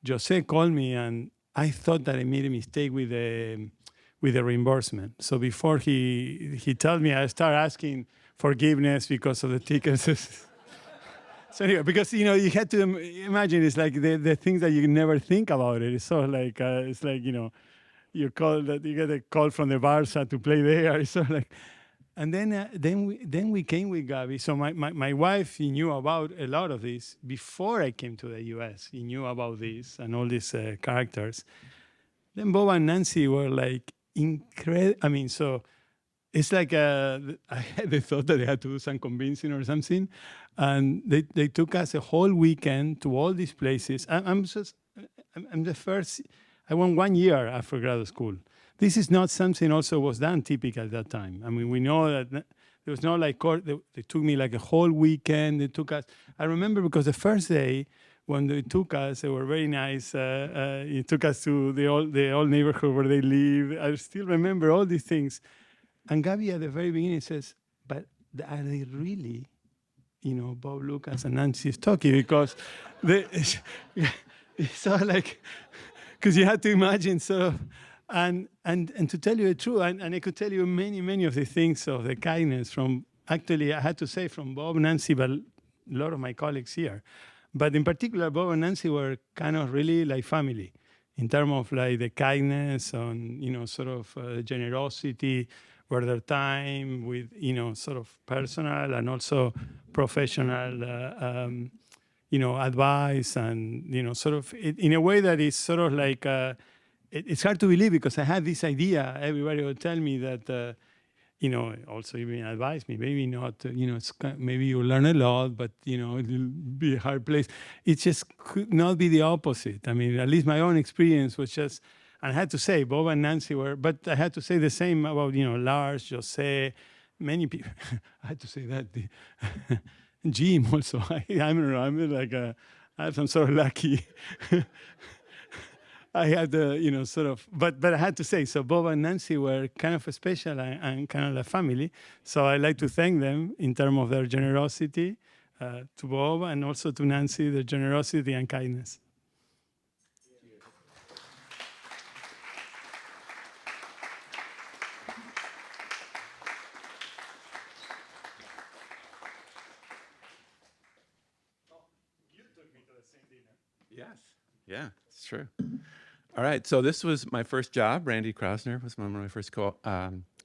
Jose called me and I thought that I made a mistake with the reimbursement. So before he told me, I started asking forgiveness because of the tickets. So anyway, because, you had to imagine it's like the things that you never think about it. It's sort of like, you get a call from the Barça to play there. It's sort of like, and then we came with Gabi. So my wife, he knew about a lot of this before I came to the U.S. He knew about this and all these characters. Then Bob and Nancy were like incredible. I mean, so it's like they thought that they had to do some convincing or something, and they took us a whole weekend to all these places. I'm the first. I went 1 year after graduate school. This is not something also was done typical at that time. I mean, we know that there was no like court. They took me like a whole weekend. They took us. I remember because the first day when they took us, they were very nice. It took us to the old neighborhood where they live. I still remember all these things. And Gabi at the very beginning says, "But are they really, Bob Lucas and Nancy Stocky?" Because it's sort of like, because you had to imagine sort of, and to tell you the truth, and I could tell you many of the things of the kindness from, actually, I had to say from Bob, Nancy, but a lot of my colleagues here. But in particular, Bob and Nancy were kind of really like family in terms of like the kindness and, sort of generosity, were their time with, sort of personal and also professional, advice and, sort of in a way that is sort of like, it's hard to believe because I had this idea. Everybody would tell me that, also even advise me, maybe not, maybe you learn a lot, but, it'll be a hard place. It just could not be the opposite. I mean, at least my own experience was just, and I had to say, Bob and Nancy were, but I had to say the same about, Lars, Jose, many people. I had to say that. Jim also. I don't know, I'm like, I'm sort of lucky. I had the, sort of, but I had to say, so Bob and Nancy were kind of special and kind of a family. So I like to thank them in terms of their generosity to Bob and also to Nancy, their generosity and kindness. Yes. Yeah, it's true. All right. So this was my first job. Randy Krausner was one of my first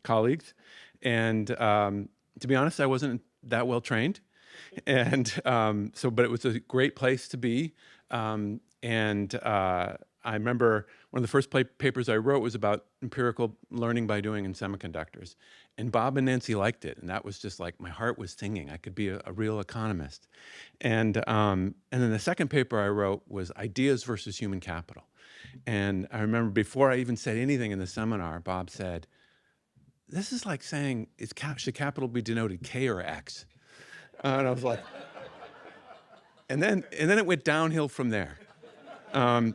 colleagues. And to be honest, I wasn't that well trained. And but it was a great place to be. I remember one of the first papers I wrote was about empirical learning by doing in semiconductors. And Bob and Nancy liked it. And that was just like, my heart was singing. I could be a real economist. And then the second paper I wrote was ideas versus human capital. And I remember before I even said anything in the seminar, Bob said, this is like saying, should capital be denoted K or X? And I was like, and then it went downhill from there. And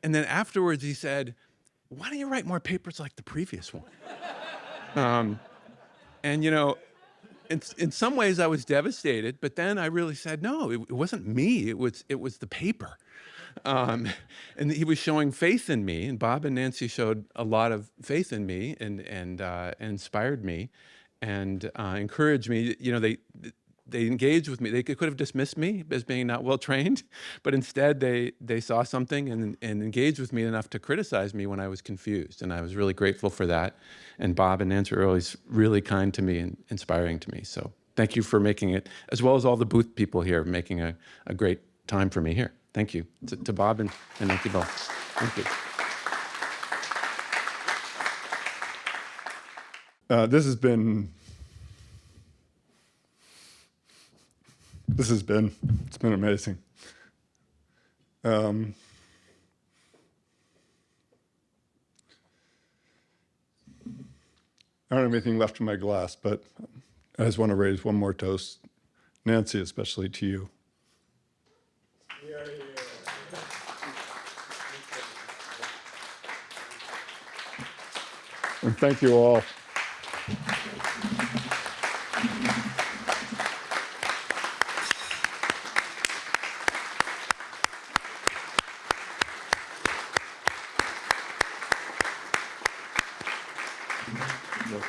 then afterwards he said, why don't you write more papers like the previous one? And you know, in some ways I was devastated, but then I really said, no, it wasn't me, it was the paper. And he was showing faith in me, and Bob and Nancy showed a lot of faith in me and inspired me and encouraged me. You know, they engaged with me. They could have dismissed me as being not well trained, but instead they saw something and engaged with me enough to criticize me when I was confused. And I was really grateful for that. And Bob and Nancy are always really kind to me and inspiring to me. So thank you for making it, as well as all the booth people here, making a great time for me here. Thank you to Bob and Nancy both. Thank you. It's been amazing. I don't have anything left in my glass, but I just want to raise one more toast, Nancy, especially to you. And thank you all. Yes.